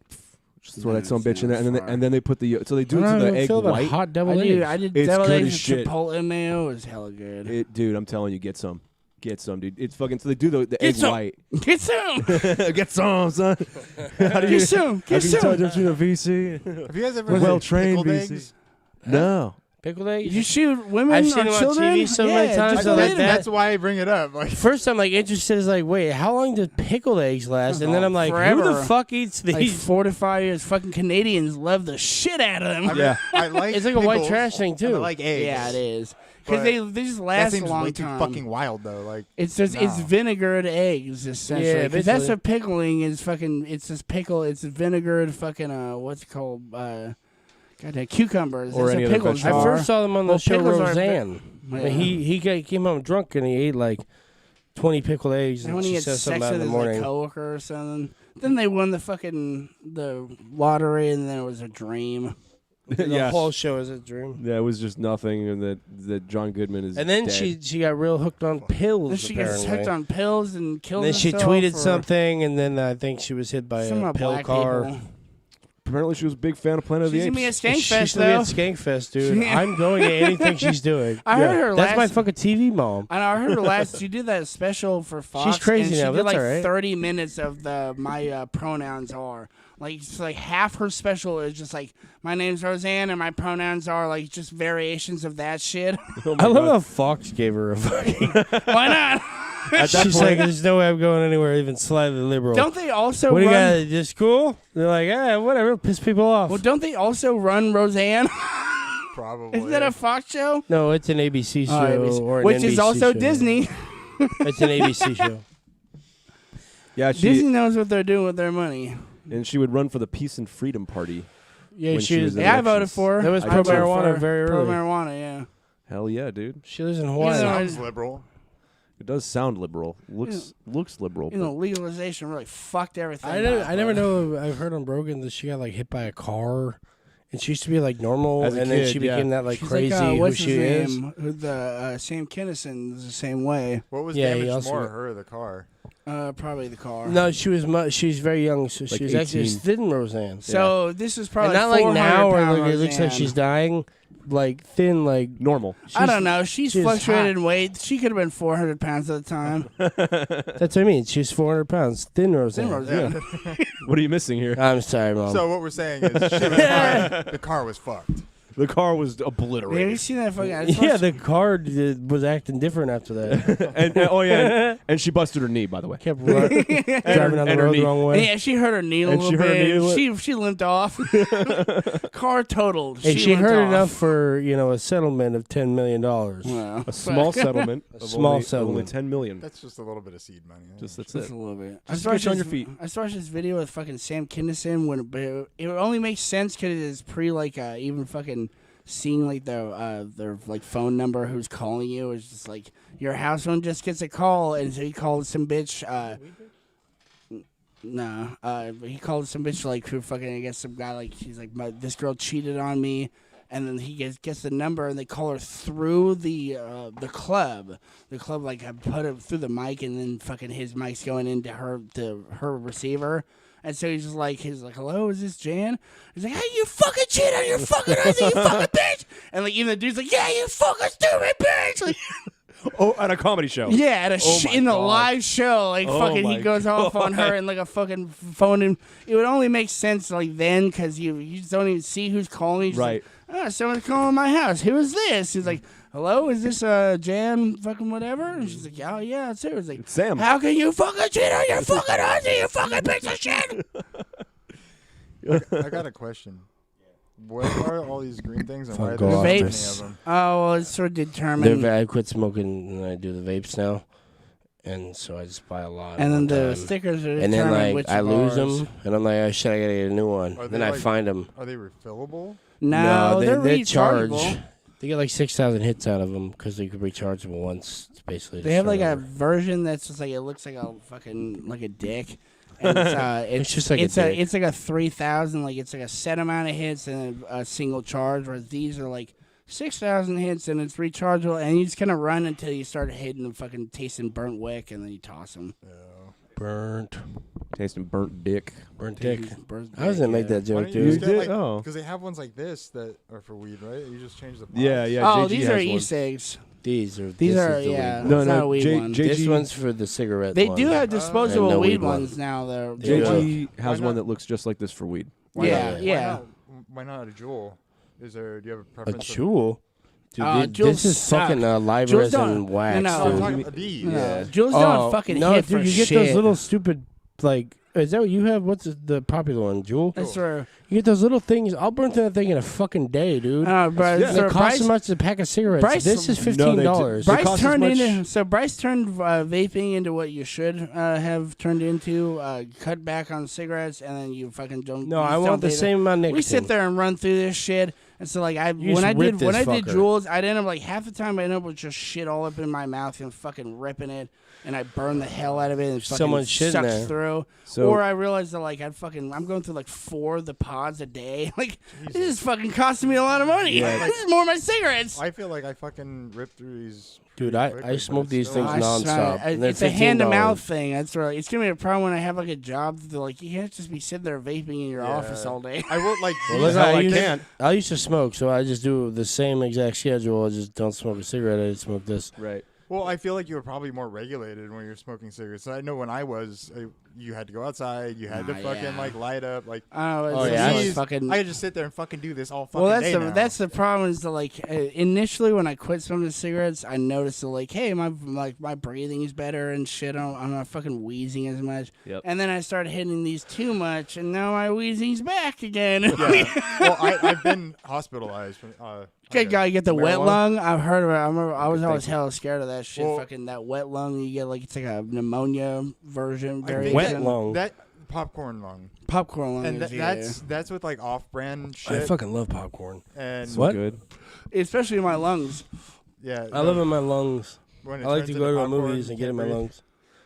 Just throw that some Nice, bitch in there, and then nice. and then they put the so they do I it don't to know the how I egg feel about white. hot devil I eggs. did. I did It's deviled good eggs as with shit. Chipotle mayo. It was hella good. Dude, I'm telling you, get some, dude. It's fucking. So they do the egg some. white. Get some. Get some, son. How do you Get some. how Get can you tell the some. difference between a VC? Have you guys ever Well had trained pickled VC. eggs? No. Pickled eggs? You shoot women I've seen or them on children? TV so many Yeah, times, just so eat like 'em. that- That's why I bring it up. Like, First, I'm like interested. Is like, wait, how long do pickled eggs last? And then I'm like, who Forever. the fuck eats Like these? 4 to 5 years. Fucking Canadians love the shit out of them. I mean, Yeah. I like It's like a white pickles, trash thing and I too. like eggs. Yeah, it is. But Because they just That last a seems long way too time. fucking wild, though. Like, It's just it's No. vinegared eggs essentially. Yeah, 'Cause that's basically. what pickling is. Fucking it's this pickle. It's vinegared fucking what's it called? Goddamn cucumbers. Or That's any a other pickle vegetable. I jar. first saw them on the Well, show pickles are Roseanne. Yeah. He came home drunk and he ate like 20 pickled eggs. And And when he she had said sex something about with it in his the like, morning. coworker or something. Then they won the lottery, and then it was a dream. The yeah. whole show is a dream. Yeah, it was just nothing, and that John Goodman is. And then dead. she got real hooked on pills. Then she gets apparently. hooked on pills and killed And then she herself tweeted or something, and then I think she was hit by some a of pill black car. people. Apparently, she was a big fan of Planet of the She's Apes. gonna be a She's Skankfest gonna be though. at Skankfest, dude. I'm going to anything she's doing. I heard her That's last. my fucking TV mom. I know. I heard her last. She did that special for Fox. crazy and she now, did that's like all right. 30 minutes of the my pronouns are. Like it's like half her special is just like my name's Roseanne and my pronouns are like just variations of that shit. Oh my I love God. how Fox gave her a fucking. Why not? At that She's point, like, there's no way I'm going anywhere even slightly liberal. Don't they also what do you run? got? Just cool? They're like, whatever, piss people off. Well, don't they also run Roseanne? probably. Isn't that a Fox show? No, it's an ABC show ABC. or an Which is NBC also show. Disney. It's an ABC show. yeah, she Disney knows what they're doing with their money. and she would run for the Peace and Freedom Party. Yeah, When she was in Yeah, I voted elections. for her. That was I pro voted marijuana for her. very Pro early. marijuana, yeah. Hell yeah, dude. She lives in Hawaii. Even though Sounds liberal. It does sound liberal. Looks liberal. You know, legalization really fucked everything. I never know. I've heard on Brogan that she got like hit by a car, and she used to be like normal, As a and then kid, she became that like She's crazy like, who what's she his is. name? The Sam Kinison is the same way. What was Yeah, he damaged also- more, her or the car? Probably the car. No, she's very young, so Like she's actually 18. thin Roseanne. So this is And probably not like 400 now where pound it looks like Roseanne. she's dying, like thin, like Normal. I don't know. She's she's fluctuated hot. in weight. She could have been 400 pounds at the time. that's what I mean. She's 400 pounds, thin Roseanne. Thin Roseanne. What are you missing here? I'm sorry, Mom. So what we're saying is, she was fine. The car was fucked. The car was Have you obliterated. seen that fucking? I just yeah, watched- the car was acting different after that. and she busted her knee, by the way. Kept driving down the and her road knee. the wrong way. Yeah, she hurt her knee a And little she hurt her bit. knee a She limped off. Car totaled. Hey, she limped heard off. enough for a settlement of $10 million. Well, A small settlement. A of small only, settlement. Only $10 million. That's just a little bit of seed money. Just that's just it. a little bit. Just to get you on your feet. I watched this video with fucking Sam Kinison when it only makes sense because it is pre like even fucking seeing like their like phone number who's calling you is just like your house phone just gets a call and so he called some bitch. He called some bitch like who fucking I guess some guy like he's like this girl cheated on me. And then he gets the number, and they call her through the club. The club like put it through the mic, and then fucking his mic's going into her receiver. And so he's like, hello, is this Jan? He's like, hey, you fucking cheat on your fucking husband, you fucking bitch. And like even the dude's like, yeah, you fucking stupid bitch. Like, Oh, at a comedy show. yeah, at my in the God. live show, like Oh fucking, he my goes off on her God. and like a fucking phone. And it would only make sense like then because you just don't even see who's calling. You're just Right. like, oh, someone's calling my house. Who is this? He's like, hello, is this Jan fucking whatever? And she's like, oh yeah, it's her. It's like, It's Sam. how can you fucking cheat on your fucking husband, you fucking piece of shit? I got a question. What are all these green things and why are Fuck there so off. many Vapes. of them? Oh, well, it's sort of determined. I quit smoking and I do the vapes now, and so I just buy a lot. And then all the time. stickers are And determined then which like I lose bars. them, and I'm like, oh shit, I gotta get a new one. Are Then they I like- find them. Are they refillable? No, they're charge. rechargeable. They get like 6,000 hits out of them because they could recharge them once. It's basically. They have just like a start over. version that's just like it looks like a fucking like a dick. And It's just like a it's dick. it's like a 3,000 like it's like a set amount of hits and a single charge. Whereas these are like 6,000 hits and it's rechargeable and you just kind of run until you start hitting the fucking tasting burnt wick and then you toss them. burnt Tasting burnt dick. dick. I was gonna make that Why joke, don't you just dude. get did? like, Oh. because they have ones like this that are for weed, right? You just change the pods. Yeah, yeah. Oh, JG these has are one. e-cigs. These are These this are is the yeah. weed No, it's no, not a weed J- one. J- This JG one's for the cigarette. They one. do have And disposable the weed weed one. ones now. Though. They do. JG has Why one not? that looks just like this for weed. Why Yeah, not? yeah. Why not a Juul? Do you have a a preference? of- jewel. Dude, Juuls this is suck. fucking live Juuls resin don't- wax, no, No, I'm dude. talking about these. No, Jules don't fucking no, hit dude, for you get shit. those little stupid like. Is that what you have? What's the popular one, Jewel? That's where. You get those little things. I'll burn through that thing in a fucking day, dude. But Yeah. so It costs Bryce, as much as a pack of cigarettes. Bryce- this is No, they $15. do. Bryce costs as turned much- into Bryce turned vaping into what you should have turned into. Cut back on cigarettes, and then you fucking don't. No, you I don't want the vape it. same amount of nicotine. We sit there and run through this shit, and so like You when just I rip did this fucker. Juuls, I'd end up like half the time I end up with just shit all up in my mouth and fucking ripping it, and I burn the hell out of it, and it fucking Someone's shitting sucks there. through. So- or I realized that like I'm going through like 4 of the pods a day. Like this is fucking costing me a lot of money. Yeah. This is more of my cigarettes. I feel like I fucking rip through these. Dude, pretty I quickly, smoke but these still- things I swear, nonstop. and they're it's a hand-to-mouth $15. thing. That's right. It's gonna be a problem when I have like a job. That like you can't just be sitting there vaping in your Yeah. office all day. I will like. Well, these- listen, hell I used, can't. I used to smoke, so I just do the same exact schedule. I just don't smoke a cigarette. I just smoke this. Right. Well, I feel like you were probably more regulated when you were smoking cigarettes. I know when I was, you had to go outside. You had to fucking yeah. like light up. Like, Oh, yeah, I it's these, fucking. I could just sit there and fucking do this all fucking Well, that's day the now. that's the problem. Is that like initially when I quit smoking cigarettes, I noticed that like, hey, my breathing is better and shit. I'm not fucking wheezing as much. Yep. And then I started hitting these too much, and now my wheezing's back again. Yeah. Well, I've been hospitalized. From, Good guy, you get the wet Marijuana? lung. I've heard of it. I remember I was Thank always you. hella scared of that shit. Well- Fucking that wet lung, you get like it's like a pneumonia version. I variation. think Wet lung. That popcorn lung, popcorn lung. and is, that's with like off-brand I shit. fucking love popcorn. And So What? good. especially in my lungs. yeah, I live in my lungs. when it I like turns to into go to popcorn, movies and you get in can't my breathe. lungs.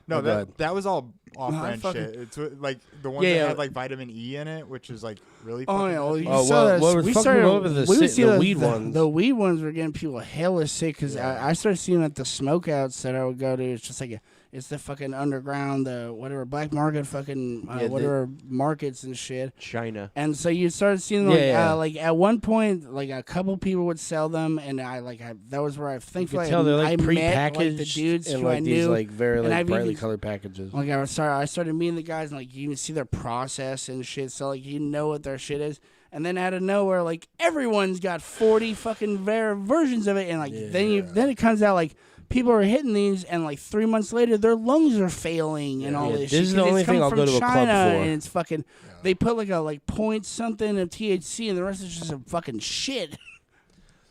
No, Oh, God. that was all off-brand fucking- shit. It's like the ones Yeah, that yeah. had like vitamin E in it, which is like really. Oh fucking yeah, well, healthy. you Oh, saw well, this. what was We fucking started. over the we would sit- see the those- weed ones. The weed ones were getting people hella sick because Yeah. I started seeing at the smokeouts that I would go to. It's just like it's the fucking underground, the whatever black market, fucking Yeah, whatever markets and shit. China. And so you started seeing like, Yeah. like at one point, like a couple people would sell them, and I that was where I You think can like, tell they're like I met prepackaged like the dudes in who like I these knew. like very and like I've brightly even- colored packages. Like I started meeting the guys, and like you can see their process and shit. So like you know what their shit is. And then out of nowhere, like everyone's got 40 fucking versions of it, and like then it comes out like people are hitting these, and like 3 months later, their lungs are failing and all Yeah, this. this shit, is 'cause the it's only thing coming I'll from go to a club China, for. and it's fucking. They put like a point something of THC, and the rest is just some fucking shit.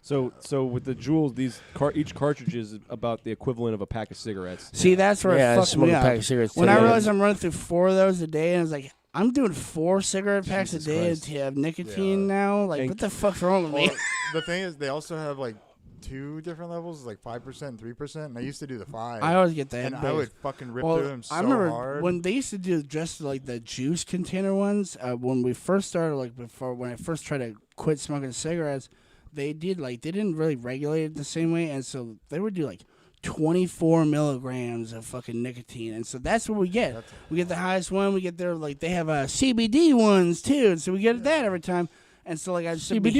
So with the jewels, these each cartridge is about the equivalent of a pack of cigarettes. See, that's where Yeah, I it fucked smoke me a up. pack of cigarettes When today. I realized I'm running through 4 of those a day, and I was like, I'm doing 4 cigarette packs Jesus a day Christ. of nicotine Yeah. now. Like, And- what the fuck's wrong with me? Well, the thing is, they also have like 2 different levels, like 5% and 3%. And I used to do the 5. I always get that. and I would fucking rip Well, through them so I remember hard. when they used to do just like the juice container ones. When we first started, like when I first tried to quit smoking cigarettes, they didn't really regulate it the same way, and so they would do like 24 milligrams of fucking nicotine, and so that's what we get. We get the highest one. We get their they have CBD ones too, and so we get that every time. And so like I'd be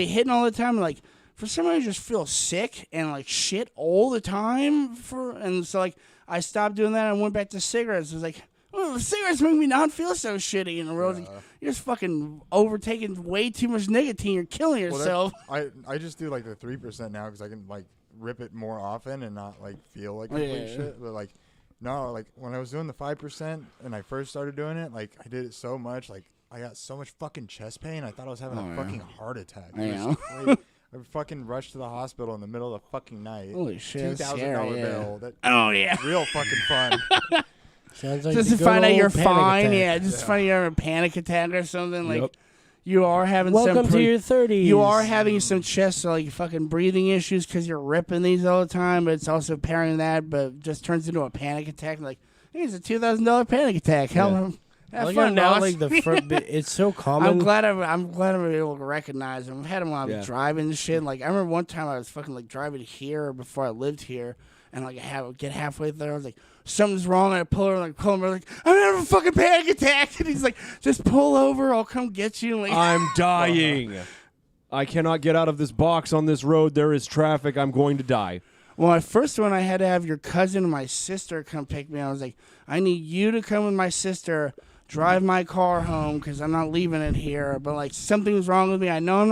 hitting all the time, and, like for some reason I just feel sick and like shit all the time. And so like I stopped doing that and went back to cigarettes. It was like, oh, cigarettes make me not feel so shitty. And I was like, you're just fucking overtaking way too much nicotine. You're killing yourself. I just do like the 3% now because I can like rip it more often and not like feel like complete shit. But like no, like when I was doing the 5% and I first started doing it, like I did it so much, like I got so much fucking chest pain. I thought I was having a fucking heart attack. I fucking rushed to the hospital in the middle of the fucking night. Holy shit! $2,000 bill. That real fucking fun. Sounds like Just the to good find out old you're panic fine. attack. Yeah, just to find out you're having a panic attack or something. Like Yep. you are having Welcome to your 30s. You are having some chest like fucking breathing issues because you're ripping these all the time. But it's also pairing that, but just turns into a panic attack. Like hey, it's a $2,000 panic attack. Hell, have Like fun, now, boss. like the front bit, it's so common. I'm glad I'm able to recognize them. I've had them when I was Yeah. driving and shit. Like I remember one time I was fucking like driving here before I lived here, and like I would get halfway there, I was like, something's wrong. And I pull over, like pull him, like I'm having a fucking panic attack, and he's like, just pull over, I'll come get you. Like I'm dying. I cannot get out of this box on this road. There is traffic. I'm going to die. well, at first when I had to have your cousin and my sister come pick me, I was like, I need you to come with my sister. Drive my car home because I'm not leaving it here. But like something's wrong with me. I know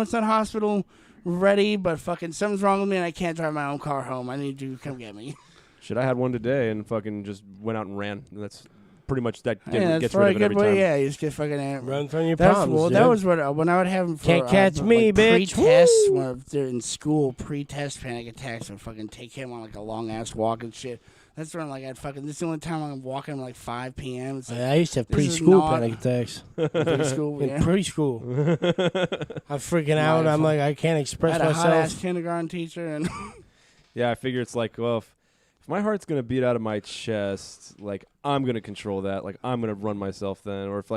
it's not hospital ready, but fucking something's wrong with me and I can't drive my own car home. I need you to come get me. Shit, I had one today and fucking just went out and ran. And that's pretty much that Yeah, gets that's rid of it good every way. time. Yeah, you just get fucking Run from your That's problems. well. dude. That was what when I would have them for Can't catch me, like bitch. Pre-test Woo! when they're in school, pre-test panic attacks, and fucking take him on like a long ass walk and shit. That's when like I'd fucking. This is the only time I'm walking at like 5 p.m. It's like I used to have This is preschool not- panic attacks. preschool. In Yeah. preschool, I'm freaking out. I'm like, I can't I express had a hot ass myself. kindergarten teacher, and Yeah, I figure it's like, well, if my heart's gonna beat out of my chest, like I'm gonna control that. Like I'm gonna run myself then, or if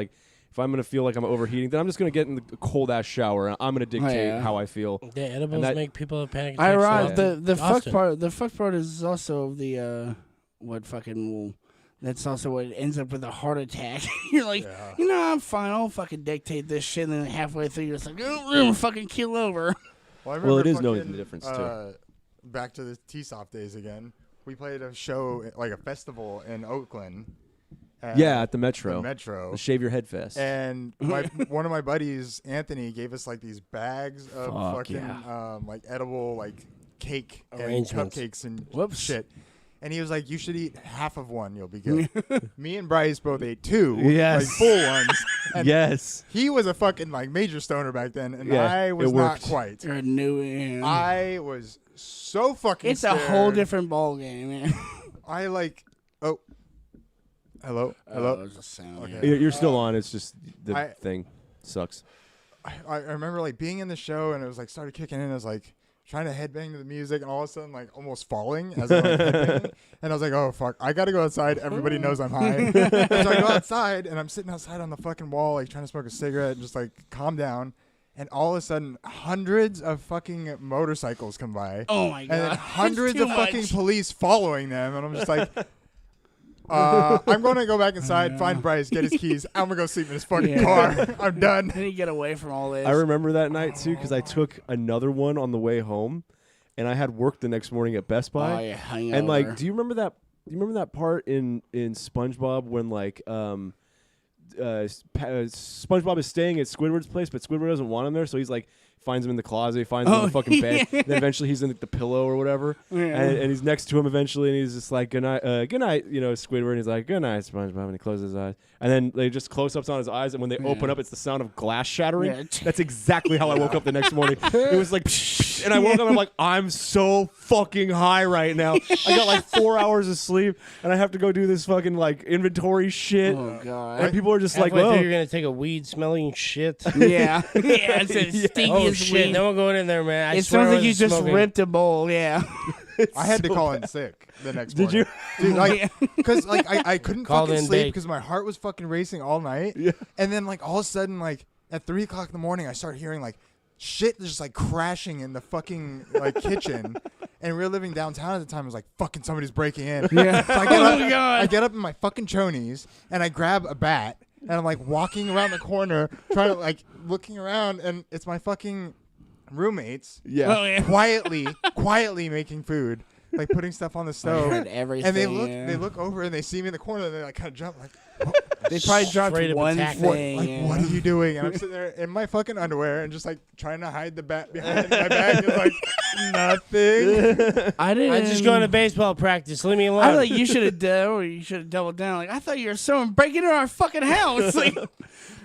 I'm gonna feel like I'm overheating, then I'm just gonna get in the cold ass shower and I'm gonna dictate how I feel. The edibles And that- make people have panic I attacks. arrived. so The fuck Austin. part. The fuck part is also the what fucking. That's also what ends up with a heart attack. You're like, you know, I'm fine. I'll fucking dictate this shit. And then halfway through, you're just like, oh, I'm gonna fucking keel over. Well, I Well, it remember is knowing fucking, the difference, too. Back to the T-Soft days again. We played a show, like a festival in Oakland. Yeah, at the Metro. The Metro. The Shave Your Head Fest. And one of my buddies, Anthony, gave us like these bags of Fuck fucking like edible like cake and Arrangements. cupcakes and Whoops. shit. And he was like, "You should eat half of one. You'll be good." Me and Bryce both ate 2, Yes. like full ones. And Yes. he was a fucking like major stoner back then, and Yeah, I was it not worked. quite. You're a new. I was so fucking. It's a whole scared. different ball game, man. I like. Oh, hello. It's a sound. Okay. Yeah. You're still on. It's just the thing sucks. I remember like being in the show and it was like started kicking in. I was like trying to headbang to the music, and all of a sudden, like, almost falling as I'm like, headbanging. And I was like, oh, fuck, I got to go outside. Everybody knows I'm high. So I go outside, and I'm sitting outside on the fucking wall, like, trying to smoke a cigarette and just, like, calm down. And all of a sudden, hundreds of fucking motorcycles come by. Oh, my God. And then hundreds Too of fucking much. police following them. And I'm just like, I'm going to go back inside, find Bryce, get his keys. I'm going to go sleep in his fucking car. I'm done. Then you get away from all this. I remember that night too because I took another one on the way home, and I had work the next morning at Best Buy. Oh, yeah, hangover. And like, do you remember that? Do you remember that part in SpongeBob when like SpongeBob is staying at Squidward's place, but Squidward doesn't want him there, so he's like finds him in the closet, finds him on the fucking bed. Then eventually he's in the pillow or whatever, and he's next to him eventually, and he's just like, good night, you know, Squidward. And he's like, good night, SpongeBob, and he closes his eyes, and then they just close ups on his eyes, and when they open up, it's the sound of glass shattering. Yeah. That's exactly how I woke up the next morning. It was like, and I woke up, and I'm like, I'm so fucking high right now. I got like 4 hours of sleep, and I have to go do this fucking like inventory shit. Oh, God. And people are just like, Halfway well, through, you're gonna take a weed smelling shit. Yeah. Yeah, it's a stinky Oh shit! No one going in there, man. I It swear sounds I like you was just smoking. ripped a bowl, yeah. I had to call in sick the next Did morning. you? Dude, like, because like I couldn't Called fucking in sleep big. because my heart was fucking racing all night. Yeah. And then like all of a sudden, like at 3 o'clock in the morning, I start hearing like shit just like crashing in the fucking like kitchen. And we were living downtown at the time. I was like, fucking somebody's breaking in. Yeah. So I get Oh, up, my God. I get up in my fucking chonies and I grab a bat and I'm like walking around the corner trying to like looking around, and it's my fucking roommates Yeah. Oh, yeah. quietly making food, like putting stuff on the stove. Heard everything. And yeah. they look over and they see me in the corner and they like kind of jump like, They probably dropped Straight up one attack. thing. like yeah. what are you doing? And I'm sitting there in my fucking underwear and just like trying to hide the bat behind my back. It's like nothing. I didn't. I'm just going to baseball practice. Leave me alone. I thought you should have done, or you should have doubled down. Like I thought you were someone breaking into our fucking house. Like,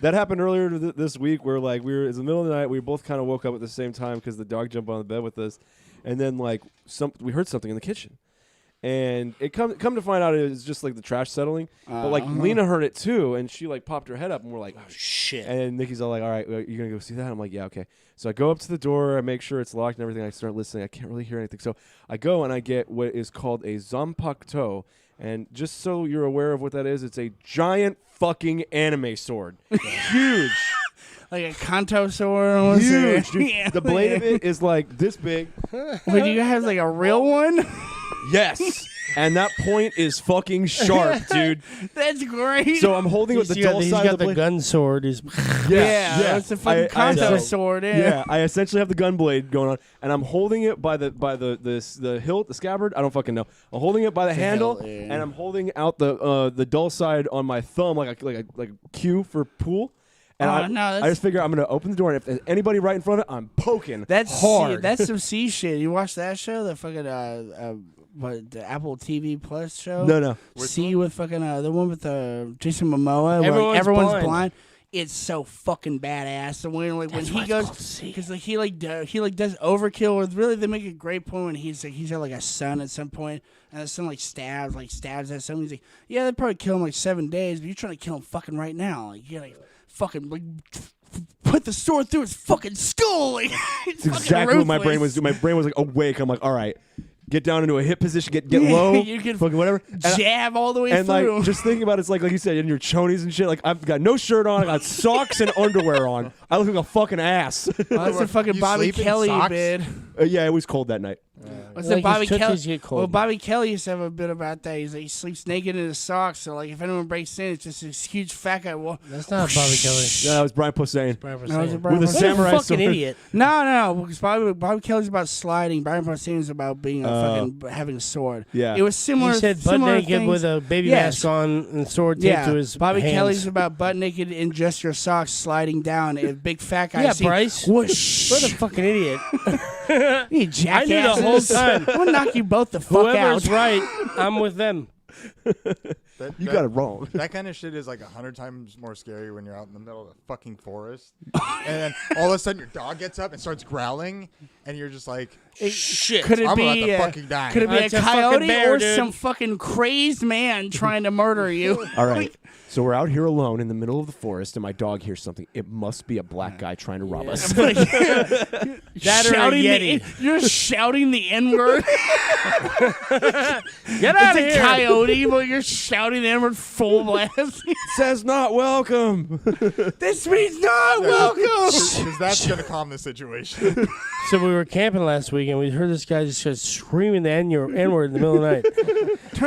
That happened earlier this week where like we were in the middle of the night. We both kind of woke up at the same time because the dog jumped on the bed with us, and then like we heard something in the kitchen, and it come to find out it was just like the trash settling. But like Lena heard it too, and she like popped her head up, and we're like, oh shit. And Nikki's all like, all right, you're gonna go see that? I'm like, yeah, okay. So I go up to the door, I make sure it's locked and everything. I start listening. I can't really hear anything, so I go and I get what is called a zanpakuto. And just so you're aware of what that is, it's a giant fucking anime sword. Huge. like a Kanto sword. Or Huge, dude. Yeah. The blade of it is like this big. Wait, do you have like a real one? Yes. And that point is fucking sharp, dude. That's great. So I'm holding it with the dull He's side got of the the blade. gun sword. He's yeah, it's a fucking I Kanto essentially- sword. Yeah, I essentially have the gun blade going on, and I'm holding it by the hilt, the scabbard. I don't fucking know. I'm holding it by the handle, hilt, yeah. and I'm holding out the dull side on my thumb, like a cue for pool. And Oh, no, I that's- just figure I'm gonna open the door, and if there's anybody right in front of it, I'm poking. That's hard. That's some C shit. You watch that show? The fucking what, the Apple TV Plus show? No. C with fucking the one with Jason Momoa. where, like, Everyone's everyone's blind. blind. It's so fucking badass. And when like when he goes, because like he does overkill. With really, they make a great point when he's got like a son at some point, and the son like stabs at someone. He's like, yeah, they'd probably kill him like 7 days, but you're trying to kill him fucking right now. Like you're like fucking like put the sword through his fucking skull. Like, it's That's exactly what my brain was ruthless. doing. My brain was like awake. I'm like, all right, get down into a hip position, get low, You can fucking whatever. And Jab all the way And through. like, just thinking about it's like you said, in your chonies and shit. Like, I've got no shirt on, I got socks and underwear on. I look like a fucking ass. Oh, that's a fucking You Bobby sleep in Kelly socks? bid. Yeah, it was cold that night. What's Like that Bobby his tootsies Kelly? get cold. Well, Bobby Kelly used to have a bit about that. He's like, he sleeps naked in his socks. So like, if anyone breaks in, it's just this huge fat guy. Well, That's not Bobby Kelly. Yeah, that was Brian Posehn. Brian No, was it Posehn. Brian With a Posehn? samurai fucking sword. idiot. No, because Bobby Kelly's about sliding. Brian Posehn is about being a fucking having a sword. Yeah. it was similar. He said butt similar naked things. with a baby Yes. mask on and sword taped Yeah, to his Bobby hands. Kelly's about butt naked in just your socks sliding down. A big fat guy. Yeah, see, Bryce. Whoosh. What a fucking idiot. You I knew the whole jackasses. time. I'm gonna knock you both the fuck Whoever's out. right, I'm with them. You got it wrong. That kind of shit is like 100 times more scary when you're out in the middle of the fucking forest, and then all of a sudden your dog gets up and starts growling, and you're just like, Shit. Could it I'm be about to fucking die. Could it be It's a a fucking coyote bear, or dude. some fucking crazed man trying to murder you? All right. So we're out here alone in the middle of the forest, and my dog hears something. It must be a black guy trying to rob us. That or a Shouting Yeti. you're shouting the N-word. Get out It's of a here. coyote, but you're shouting the N-word full blast. Says not welcome. This means not welcome. Because that's gonna calm the situation. So we were camping last week, and we heard this guy just started screaming the N-word in the middle of the night.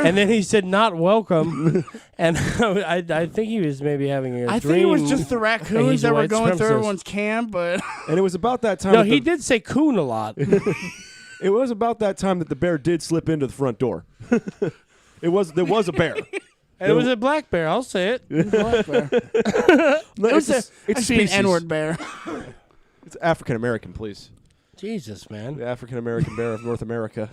And then he said, "Not welcome." And I think he was maybe having a I dream. think it was just the and raccoons he's that a were white going through supremacist. everyone's camp, but And it was about that time. No, that he the- did say coon a lot. It was about that time that the bear did slip into the front door. There was a bear. And it was a black bear. I'll say it. it was It's actually an species. N-word bear. It's African American, please. Jesus, man. The African American bear of North America.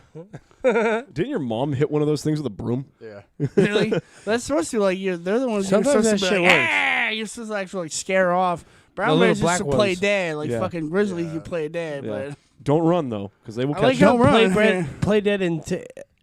Didn't your mom hit one of those things with a broom? Yeah. Really? That's supposed to be like they're the ones you're Sometimes supposed to that be shit like, works. ah! You're supposed to actually like scare off. Brown little bears black used to play ones. dead, like Yeah. fucking grizzlies. You play dead, Yeah. but Don't run though, because they will I catch like you. how run. Play dead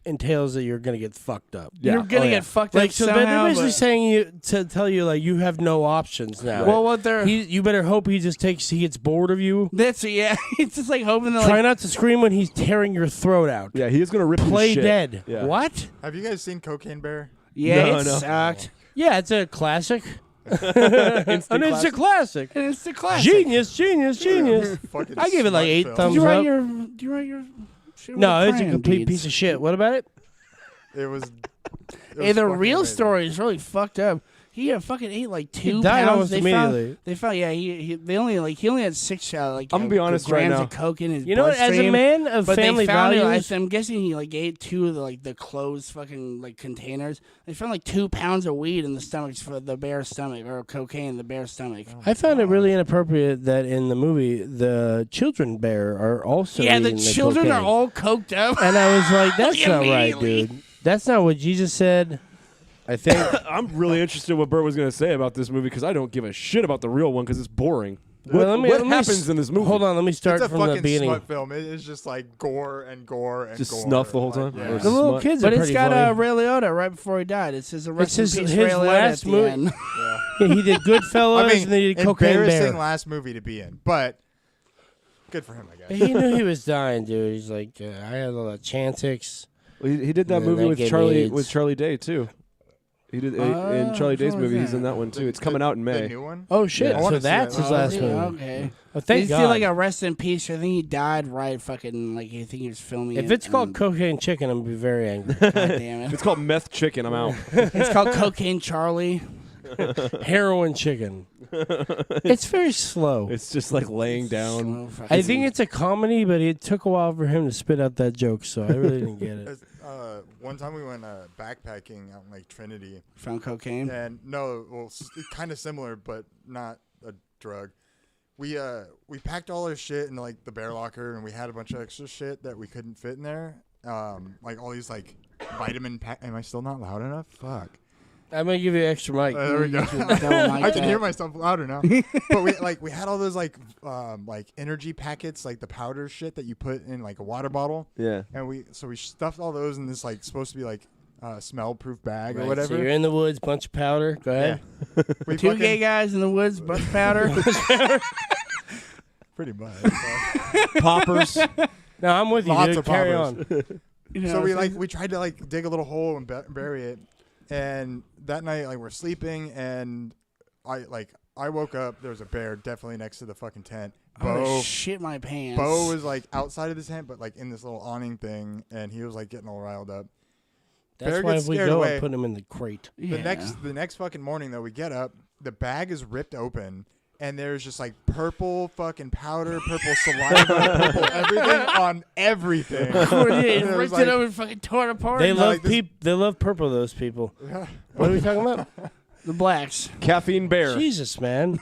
entails that you're gonna get fucked up. Yeah. You're gonna Oh, yeah. get fucked Like up so, somehow. they're basically but- saying you to tell you like you have no options now. Well, what they're You better hope he gets bored of you. that's yeah. It's just like hoping that Try like not to scream when he's tearing your throat out. Yeah, he is gonna rip Play his shit. dead. Yeah. What? Have you guys seen Cocaine Bear? yeah, No, it no. sucked. Yeah, it's a classic. Instant And it's a classic. And it's the classic. Genius. Fucking I give it like smut 8 film. thumbs Do you write up. your shit with No, a it's a crayon, complete dudes? piece of shit. What about it? It was. Hey, the fucking real amazing. story is really fucked up. He fucking ate like 2 died pounds. almost They immediately. found yeah. He only had 6 like. I'm gonna be honest right grams now. of coke in his You know what? As a bloodstream. man of But family they found values, I'm guessing he like ate 2 of the closed fucking like containers. They found like 2 pounds of weed in the stomachs for the bear's stomach or cocaine in the bear's stomach. I found it really inappropriate that in the movie the children bear are also yeah, the eating children are cocaine. all coked up. And I was like, that's not right, Immediately. dude. That's not what Jesus said. I think. I'm really interested in what Bert was gonna say about this movie because I don't give a shit about the real one because it's boring. Well, What, let me- what let me happens in this movie? Hold on, let me start It's a from the fucking beginning. smut film. It is just like gore and gore and Just gore. snuff the whole Like, time? yeah. Or The little smut. kids But are it's pretty got funny. Ray Liotta right before he died. It says It's his his last at the movie. end. Yeah, he did Goodfellas I mean, and then he did Cocaine embarrassing Bear. last movie to be in, but good for him, I guess. He knew he was dying, dude. He's like, I had a lot of Chantix. Well, he did that And movie that with gave me Charlie AIDS. Day too. He did in Charlie which Day's one was movie. He's that? in that one too. The- It's coming out in The May. new one. Oh shit! Yeah. I So wanna see that's that. his Oh, last yeah, movie. okay. Oh, Did thank you God. see like a rest in peace? I think he died right fucking like I think he was filming. If it it's called and- Cocaine Chicken, I'm gonna be very angry. God damn it. It's called Meth Chicken. I'm out. It's called Cocaine Charlie. Heroin Chicken. It's very slow. It's just like laying down. So fucking- I think it's a comedy, but it took a while for him to spit out that joke, so I really didn't get it. One time we went backpacking out in like Trinity, found cocaine. and no, well, kind of similar, but not a drug. We packed all our shit in like the bear locker, and we had a bunch of extra shit that we couldn't fit in there. Like all these like vitamin pack. Am I still not loud enough? Fuck. I'm gonna give you an extra mic. There we go. Don't like I can that. hear myself louder now. But we had all those like energy packets, like the powder shit that you put in like a water bottle. Yeah. And we stuffed all those in this like supposed to be like smell proof bag Right, or whatever. So you're in the woods, bunch of powder. Go ahead. We 2 fucking- gay guys in the woods, bunch of powder. pretty much. Poppers. No, I'm with you, Lots dude. of Carry poppers. on. You know, So we tried to like dig a little hole and bury it. And that night like we're sleeping and I woke up, there was a bear definitely next to the fucking tent. oh, shit my pants. Bo was like outside of the tent, but like in this little awning thing, and he was like getting all riled up. That's Bear why gets if we scared go, away. I put him in the crate. Yeah. The next fucking morning though, we get up, the bag is ripped open, and there's just like purple fucking powder, purple saliva, purple everything on everything. They It was ripped like- it over and fucking tore it apart. They No, love like this- They love purple. Those people. What are we talking about? the blacks. Caffeine bear. Jesus, man.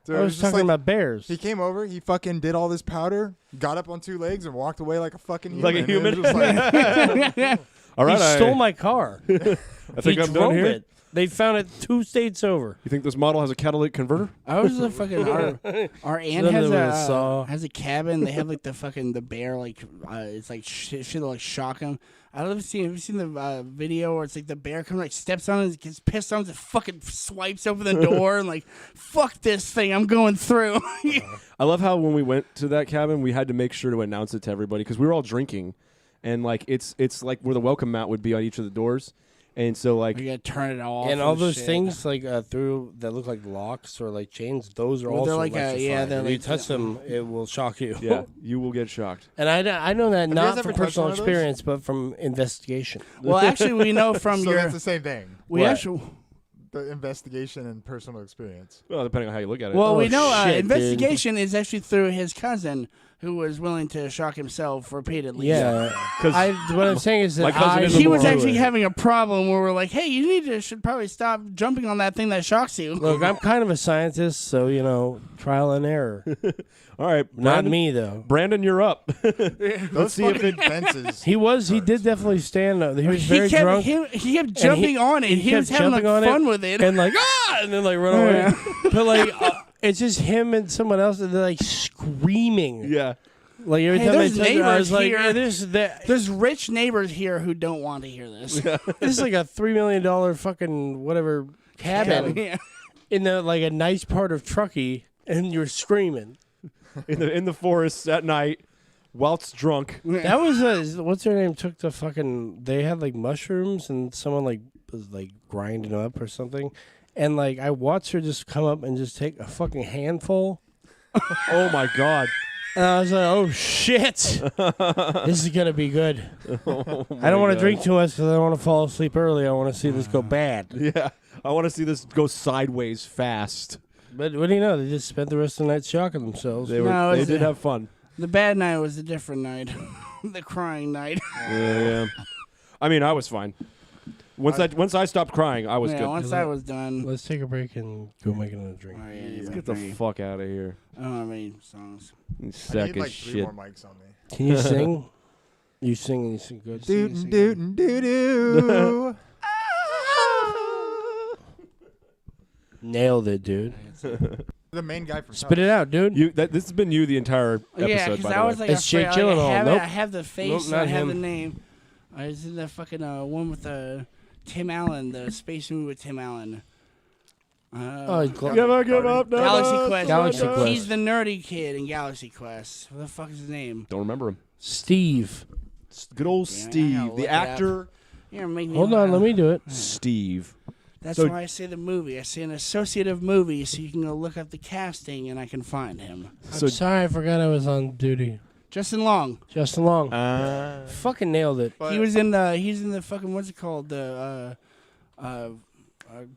So I it was just talking like- about bears. He came over, he fucking did all this powder, got up on 2 legs, and walked away like a fucking human. Like a And it human? was just like- All right. He stole my car. I think he I'm drove done here. it. They found it 2 states over. You think this model has a catalytic converter? I was a fucking our aunt None has of them with a saw. has a cabin. They have like the bear like it's like shit to like shock him. I don't know have you seen the video where it's like the bear comes like steps on it, gets pissed on it, and fucking swipes open the door and like fuck this thing, I'm going through. I love how when we went to that cabin, we had to make sure to announce it to everybody because we were all drinking, and like it's like where the welcome mat would be on each of the doors. And so, like, you gotta turn it off, and all those shit. things like through that look like locks or like chains. Those are Well, also they're like electrified. they're if like you touch them, it will shock you. yeah, you will get shocked. And I know that you not guys from ever touched personal one of those? experience, but from investigation. Well, actually, we know from So your that's the same thing. we What? actually. The investigation and personal experience. Well, depending on how you look at it. Well, Oh, we know shit, dude. investigation is actually through his cousin, who was willing to shock himself repeatedly. Yeah, because what I'm saying is that My cousin is a He was moron. actually having a problem where we're like, "Hey, you should probably stop jumping on that thing that shocks you." Look, I'm kind of a scientist, so trial and error. all right, Not Brandon, me though. Brandon, you're up. Those see if fucking fences. He did definitely stand up. He was very kept, drunk. He kept jumping on it. He kept was having like, jumping on fun it with it. and like and then like run away. But like it's just him and someone else, and they're like screaming. yeah. Like every Hey, time I there's touch it, I neighbors was like, here. "Hey, this There's rich neighbors here who don't want to hear this. this is like a $3 million fucking whatever cabin Yeah. in the like a nice part of Truckee, and you're screaming." In the forest at night, whilst drunk. That was what's her name took the fucking. They had like mushrooms, and someone like was like grinding up or something, and like I watched her just come up and just take a fucking handful. Oh my god. And I was like, "Oh shit, this is gonna be good." I don't want to drink too much because I don't want to fall asleep early. I want to see this go bad. Yeah, I want to see this go sideways fast. But what do you know? They just spent the rest of the night shocking themselves. No, They it's did a- have fun. The bad night was a different night. The crying night. Yeah. I mean, I was fine. Once I stopped crying, I was Yeah, good. once I was done. Let's take a break and go make another drink. Oh, yeah, Let's get the fuck out of here. I don't have any songs. You I sack need of like 3 shit. more mics on me. Can you sing? You sing and you sing good. Dootin' dootin' doo doo. Nailed it, dude. The main guy from Spit it out, dude. This has been you the entire episode. Yeah, because by I the was way. like, It's Jake afraid, Gyllenhaal. I have, Nope. I have the face, Nope, and not I have him. the name. I was in the fucking one with Tim Allen, the space movie with Tim Allen. Oh, Never give up. never Galaxy Quest. Galaxy Quest. He's the nerdy kid in Galaxy Quest. What the fuck is his name? Don't remember him. Steve. Good old Yeah, I gotta Steve, look the it up. actor. You're making me Hold on, let me do it. Steve. That's So- why I say the movie. I say an associative movie, so you can go look up the casting and I can find him. So I'm sorry, I forgot I was on duty. Justin Long. Justin Long. uh, Fucking nailed it. He was in the. He's in the fucking what's it called? The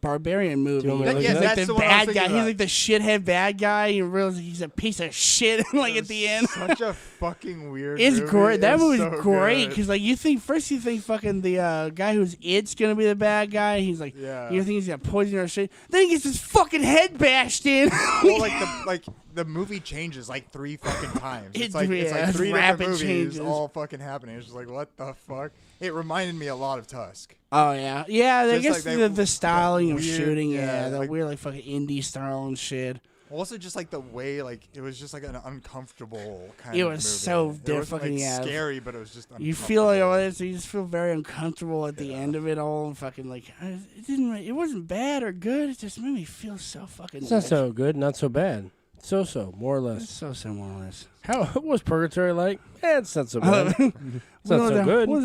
Barbarian movie. want me to look He's it up? like That's the the one I was bad guy. thinking He's about. like the shithead bad guy. You realize he's a piece of shit. Like at the end. Such a fucking weird It's movie. great. That It's movie's so great good. because like you think fucking the guy who's It's gonna be the bad guy. He's like Yeah. you think he's gonna poison or shit. Then he gets his fucking head bashed in. Well, like the movie changes like 3 fucking times. It's like it's 3 rapid different movies changes. all fucking happening. It's just like what the fuck. It reminded me a lot of Tusk. Oh yeah, yeah. I Just guess like the that styling of weird- shooting, yeah, the like- weird like fucking indie style and shit. Also, just like the way, like it was just like an uncomfortable kind It of was movie. so It diff- wasn't, fucking, like, yeah. scary, but it was just. You feel like uncomfortable. you just feel very uncomfortable at the end of it all, and fucking like it wasn't bad or good. It just made me feel so fucking. It's not so good, not so bad. So, more or less. so more or less. How what was Purgatory like? It's not so bad. It's not so good. We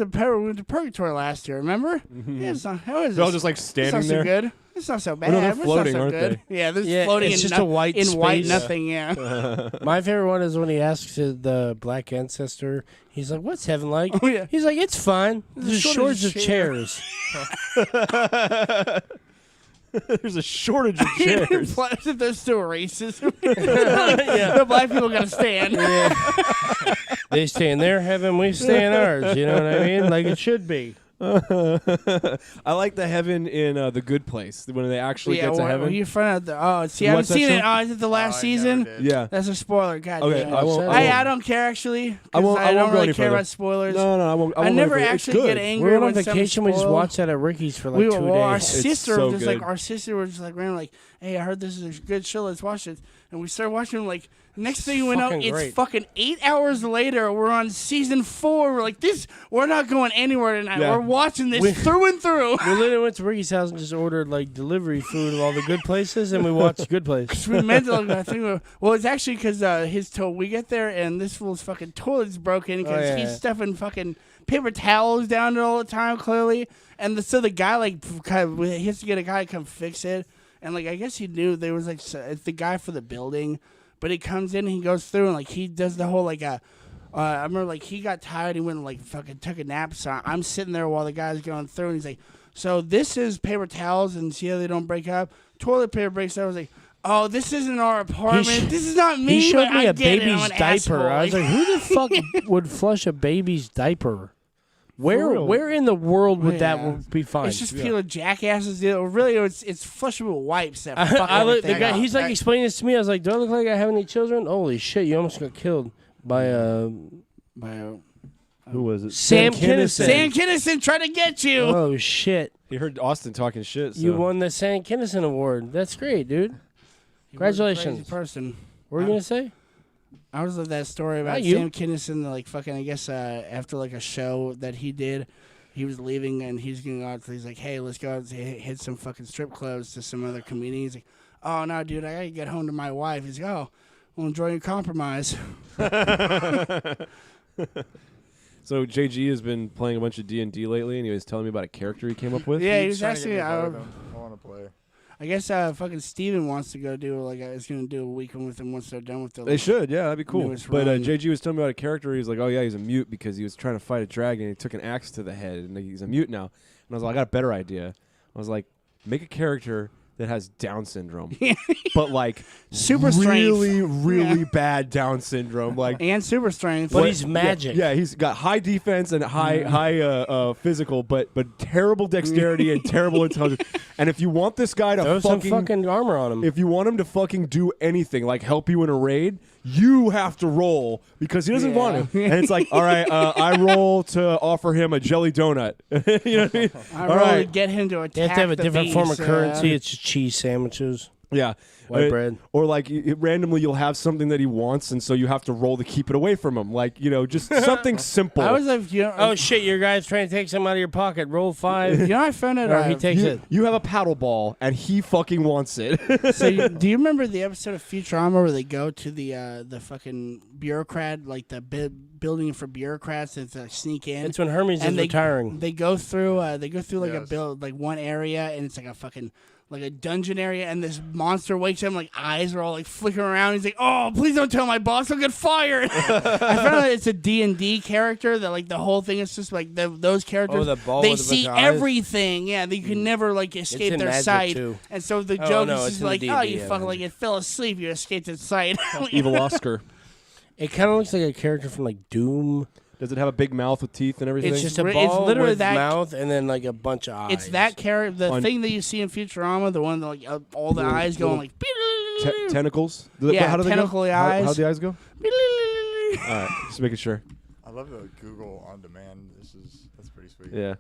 went to Purgatory last year. Remember? Yeah, it's not. How is they're all it? just like It's standing not so there. good. It's not so bad. no, they're but floating, it's not so aren't good. Yeah, this Yeah, floating it's in just a white in white space. nothing. Yeah. My favorite one is when he asks the black ancestor, he's like, "What's heaven like?" Oh, yeah. He's like, "It's fine. There's a shortage shortage of of chairs." There's a shortage of chairs. Plus, if there's still racism, Yeah. the black people gotta stand. They stay in their heaven, we stay in ours. You know what I mean? Like it should be. I like the heaven in The Good Place when they actually get to heaven. You front of the see, You I haven't watch that seen it. show? Oh, is it the last I season? never did. Yeah. That's a spoiler. God Okay, damn it. I won't. Hey, won't. I don't care actually. I won't. I don't go really any care further. about spoilers. No, I won't. I won't never go any further. actually It's get good. angry We went when on vacation. We just spoiled. watched that at Ricky's for like We 2 were, well, our days. sister so was just like, good. our sister was just like, random, like, hey, I heard this is a good show. Let's watch it. And we started watching. Like, next thing we know, fucking it's great. fucking 8 hours later. We're on season 4. We're like, this. We're not going anywhere tonight. Yeah. We're watching this through and through. We literally went to Ricky's house and just ordered like delivery food of all the good places, and we watched Good Place. We meant to look. I think. Well, it's actually because we get there and this fool's fucking toilet's broken because yeah. he's stuffing fucking paper towels down there all the time, clearly. And so the guy he has to get a guy to come fix it. And like I guess he knew there was like it's the guy for the building, but he comes in and he goes through and like he does the whole like I remember like he got tired. He went and like fucking took a nap. So I'm sitting there while the guy's going through and he's like, so this is paper towels and see how they don't break up. Toilet paper breaks up. I was like, oh, this isn't our apartment. This is not me. He showed but me I a get it. I'm baby's an diaper. asshole. I was like, who the fuck would flush a baby's diaper? real. Where in the world would Yeah. that be fine? It's just people jackasses. Really, it's flushable wipes that fuck I look, the everything guy, up. he's like explaining this to me. I was like, do I look like I have any children? Holy shit, you almost got killed by Who was it? Sam Kinison. Sam Kinison trying to get you. Oh shit. He heard Austin talking shit. So. You won the Sam Kinison Award. That's great, dude. Congratulations. Crazy person. What were you gonna say? I was like that story about Not you. Sam Kinison, like fucking. I guess after like a show that he did, he was leaving and he's going out. He's like, "Hey, let's go out and hit some fucking strip clubs to some other comedians." He's like, "Oh no, dude, I gotta get home to my wife." He's like, "Oh, well, enjoy your compromise." So JG has been playing a bunch of D&D lately, and he was telling me about a character he came up with. Yeah, he was Trying to get actually. me to play with him. I want to play. I guess fucking Steven wants to go do like is gonna do a weekend with him once they're done with the. They should, yeah, that'd be cool. Newest But run. JG was telling me about a character. He was like, "Oh yeah, he's a mute because he was trying to fight a dragon. And he took an axe to the head, and he's a mute now." And I was like, "I got a better idea." I was like, "Make a character that has Down syndrome, but like Super strength. really, really Yeah. bad Down syndrome, like." And super strength. But he's magic. Yeah, he's got high defense and high physical, but terrible dexterity and terrible intelligence. And if you want this guy to Throw some fucking armor on him. if you want him to fucking do anything, like help you in a raid, you have to roll because he doesn't want to. And it's like, all right, I roll to offer him a jelly donut. You know what I mean? I all really right. get him to attack. You have to have a the different form of beast, currency. It's just cheese sandwiches, Yeah. white bread. Or like randomly you'll have something that he wants, and so you have to roll to keep it away from him. Like, just something simple. I was like, Oh shit! Your guy's trying to take some out of your pocket. Roll 5. you know, I found it. Or he takes you, it. you have a paddle ball, and he fucking wants it. Do you remember the episode of Futurama where they go to the fucking bureaucrat, like the building for bureaucrats, and sneak in? It's when Hermes is retiring. They go through like a Yes. build, like one area, and it's like a fucking like a dungeon area, and this monster wakes up, like eyes are all like flickering around. He's like, "Oh, please don't tell my boss, I'll get fired." I found out it's a D&D character that like the whole thing is just like those characters. the ball they with a see bunch of eyes? everything. Yeah, they can never like escape in their Magic, sight. too. And so the Oh, joke no, is it's just in the like, D&D, "Oh, you yeah, fucking Magic. like you fell asleep, you escaped its sight." Evil Oscar. It kind of looks like a character from like Doom. Does it have a big mouth with teeth and everything? It's just a It's ball literally with that- mouth and then like a bunch of eyes. It's that character, the On- thing that you see in Futurama, the one that like all the eyes going like. Tentacles? Yeah, how do they go? tentacly How eyes. the eyes go? All right, just making sure. I love the Google on demand. That's pretty sweet. Yeah.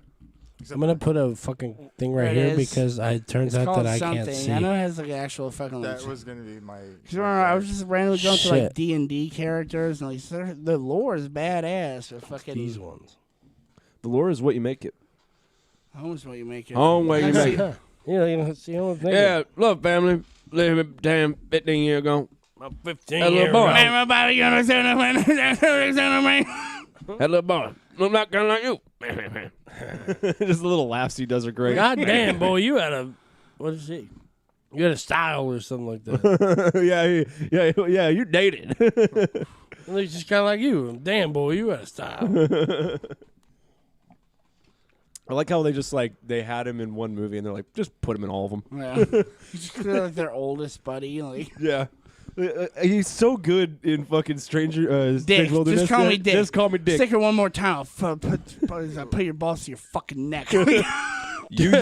I'm gonna put a fucking thing right There it here is. because it turns It's out called that I something. can't see. I know it has like an actual fucking. That Like, was gonna be my. Cause remember, I was just randomly going through like Shit. D&D characters, and like the lore is badass. The fucking These ones. The lore is what you make it. home's what you make it. Home where you make it. Huh. Yeah, it's the only thing. Yeah, love family. Living damn 15 years ago. About 15 That little years boy. ago. Everybody understand me? That little boy. Look not kind of like you. Just the little laughs he does are great. God damn, boy, you had a what is it? You had a style or something like that. yeah, you're dated. It looks just kind of like you. Damn, boy, you had a style. I like how they just they had him in one movie and they're like, just put him in all of them. Yeah. He's just clearly like their oldest buddy. Like, Yeah. He's so good in fucking Strange Dick. Wilderness. Just call me Dick. Just call me Dick. Stick it one more time. I'll put your balls to your fucking neck. You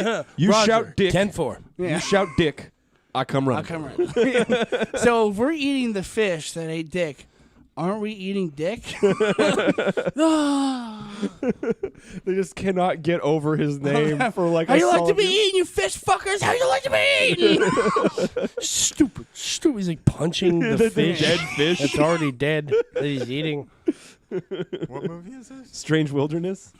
Roger, shout Dick. 10-4. You shout Dick. I come running. I'll come right. So if we're eating the fish that ate Dick, aren't we eating Dick? They just cannot get over his name for like. How a you like to solid- be eaten, you fish fuckers? How you like to be eaten? Stupid. He's like punching the fish. dead fish. It's already dead that he's eating. What movie is this? Strange Wilderness.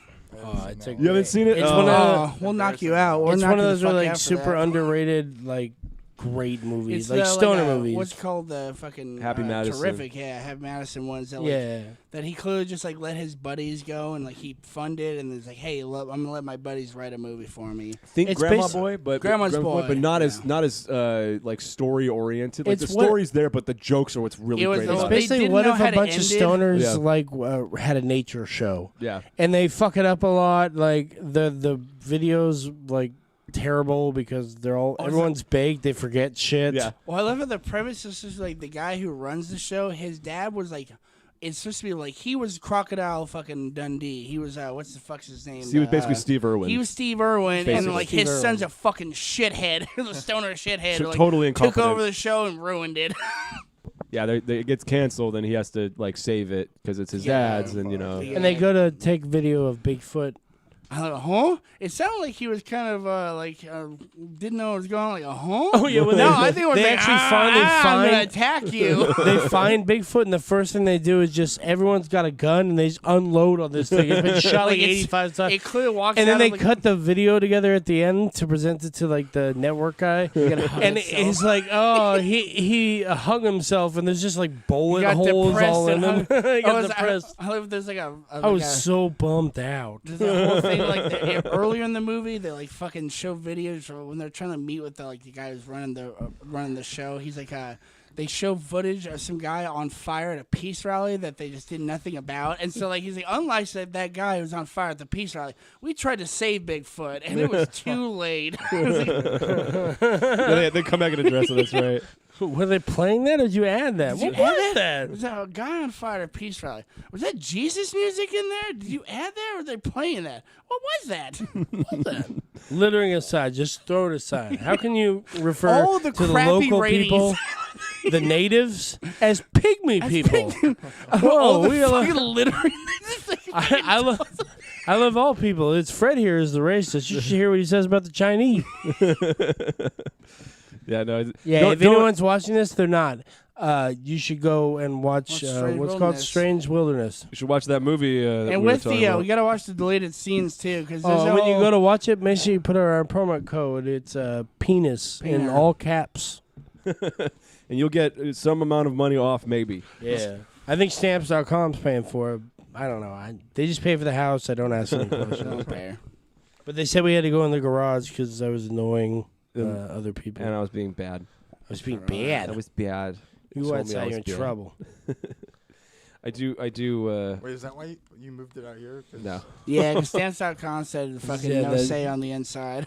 Oh, it's a You haven't seen it? It's one of We'll knock you out. We're it's knocking one of the those fuck like out for super that. underrated, like great movies, It's like the, stoner like, movies. What's called the fucking Happy Madison. Terrific, yeah, Happy Madison ones that like, Yeah. that he clearly just like let his buddies go and like he funded and it's like, hey, I'm gonna let my buddies write a movie for me. Think It's Grandma basi- Boy, but Grandma's Boy, but not yeah. as like story oriented. Like It's the what- story's there, but the jokes are what's really It was great. the- It's about they it. basically didn't what know if how a to bunch of end it. stoners Yeah. like had a nature show, Yeah. and they fuck it up a lot. Like the videos like terrible because they're all everyone's baked. They forget shit. Yeah. Well, I love how the premise is just like the guy who runs the show. His dad was like, it's supposed to be like he was Crocodile fucking Dundee. He was what's the fuck's his name? He was basically Steve Irwin. He was Steve Irwin, and Basically. like Steve his Irwin. son's a fucking shithead, the stoner shithead. So like, totally took incompetent. over the show and ruined it. Yeah, it gets canceled, and he has to like save it because it's his Yeah. dad's, and you know. Yeah. And they go to take video of Bigfoot. I was like, huh? It sounded like he was kind of didn't know what was going on. Like, huh? Oh yeah, when No, I think it was they like, actually finally I'm gonna find attack you. they find Bigfoot, and the first thing they do is just everyone's got a gun, and they just unload on this thing. It's been shot like Like, it's- 85 times. It clearly walks And then out they of the- cut the video together at the end to present it to like the network guy, and it's like, oh, he hung himself, and there's just like bullet got holes depressed all in and him. He got I depressed. love there's like a I was so bummed out. there's a whole thing like earlier in the movie they like fucking show videos or when they're trying to meet with the guy who's running the show. He's like they show footage of some guy on fire at a peace rally that they just did nothing about, and so like he's like, unlike that guy who's on fire at the peace rally, we tried to save Bigfoot and it was too late. Yeah, they come back and address it. That's right. Were they playing that, or did you add that? What was that? Was that a guy on fire at a peace rally? Was that Jesus music in there? Did you add that, or were they playing that? What was that? What was that? Littering aside, just throw it aside. How can you refer All the to the crappy local ratings. people, the natives, as pygmy people? All Whoa, the we are fucking littering. I love all people. It's Fred here is the racist. You should hear what he says about the Chinese. Yeah, no. Yeah, if anyone's watching this, they're not. You should go and watch Strange what's called Wilderness. Strange Wilderness. You should watch that movie. That And we were with talking the about. we gotta watch the deleted scenes too, because Oh, when you go to watch it, make sure you put our promo code. It's penis in Peanut. all caps. and you'll get some amount of money off, maybe. Yeah. I think stamps.com's paying for it. I don't know. They just pay for the house. I don't ask any questions. But they said we had to go in the garage because I was annoying other people. And I was being bad. I was being bad. I was bad. You told went me I out, was you're in bad. trouble. I do. Wait, is that why you moved it out here? 'Cause No. Yeah, because stamps.com said fucking Yeah, no that- say on the inside.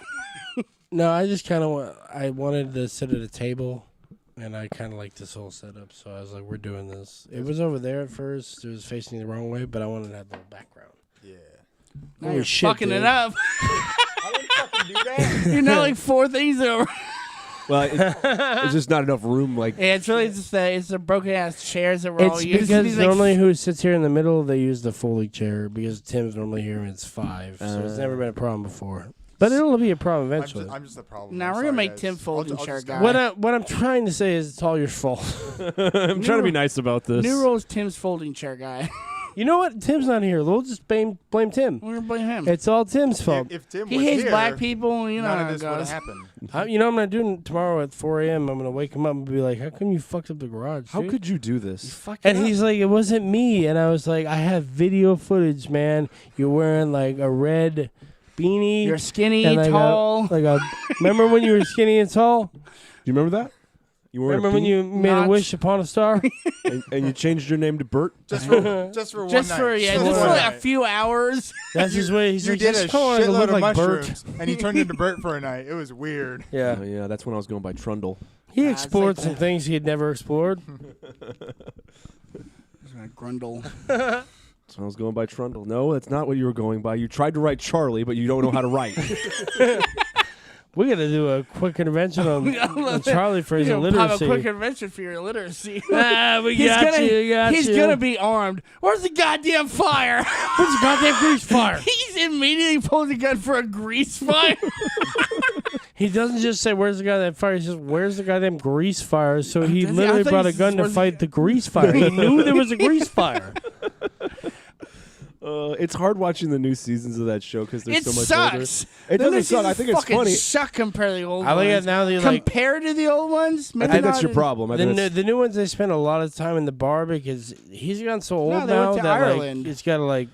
No, I just kind of I wanted to sit at a table, and I kind of like this whole setup. So I was like, we're doing this. It was over there at first. It was facing the wrong way, but I wanted to have the background. Yeah. Now Holy you're shit, fucking dude. it up. I didn't fucking do that. You're not like 4 things over. Well, it's just not enough room. Like, Yeah, it's really just the broken ass chairs that we're all It's using. because These, like, normally who sits here in the middle, they use the folding chair because Tim's normally here and it's 5. So it's never been a problem before. But it'll be a problem eventually. I'm just the problem. Now I'm we're gonna sorry, make guys. Tim folding I'll chair just guy. go. What I'm trying to say is it's all your fault. I'm trying to be nice about this. New rules, Tim's folding chair guy. You know what? Tim's not here. We'll just blame Tim. We're gonna blame him. It's all Tim's fault. If Tim He was hates here, black people. You know none how of it this would have goes. happened. You know what I'm gonna do tomorrow at 4 a.m. I'm gonna wake him up and be like, "How come you fucked up the garage? How dude?" could you do this? And he's like, "It wasn't me." And I was like, "I have video footage, man. You're wearing like a red beanie. You're skinny, and like tall. Remember when you were skinny and tall? Do you remember that? You were Remember when you made a Notch. wish upon a star? and you changed your name to Bert? Just for one night. just for Just just one for like night. a few hours. That's his way. He's You like, did "Just a don't wanna shitload look of like Bert." mushrooms, and he turned into Bert for a night. It was weird. Yeah. Yeah, that's when I was going by Trundle. He it's explored like some things he had never explored. Grundle. So I was going by Trundle. No, that's not what you were going by. You tried to write Charlie, but you don't know how to write. We got to do a quick intervention on Charlie for his Pop a illiteracy. quick intervention for your illiteracy. We got you. He's gonna be armed. Where's the goddamn fire? Where's the goddamn grease fire? He's immediately pulling a gun for a grease fire. He doesn't just say, "Where's the goddamn fire?" He says, "Where's the goddamn grease fire?" So he Does he? literally I thought brought he a gun to was- fight the grease fire. He knew there was a grease fire. It's hard watching the new seasons of that show because they're It so much sucks. older. It doesn't suck. I think it's fucking funny. Suck compared to the old I ones. look at now they're like Compared to the old ones, I maybe think that's not your in- problem. I think that's- the new ones. They spend a lot of time in the bar because he's gotten so old they now went to that Ireland. like it's got to like.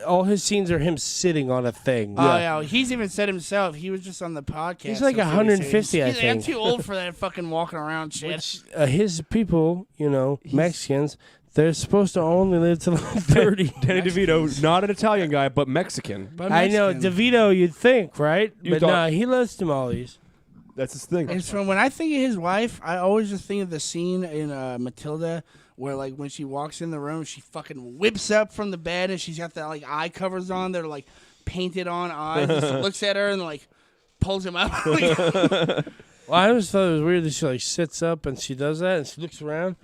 All his scenes are him sitting on a thing. Oh yeah, he's even said himself. He was just on the podcast. He's like so 150, I he's think. I'm too old for that fucking walking around shit. Which, his people, Mexicans, they're supposed to only live till like 30. Danny DeVito, not an Italian guy, but Mexican. But I know, Mexican. DeVito, you'd think, right? You But thought- nah, he loves tamales. That's his thing. It's from when I think of his wife, I always just think of the scene in Matilda where like when she walks in the room, she fucking whips up from the bed and she's got the like eye covers on. They're like painted on eyes. Just looks at her and like pulls him up. Well, I always thought it was weird that she like sits up and she does that and she looks around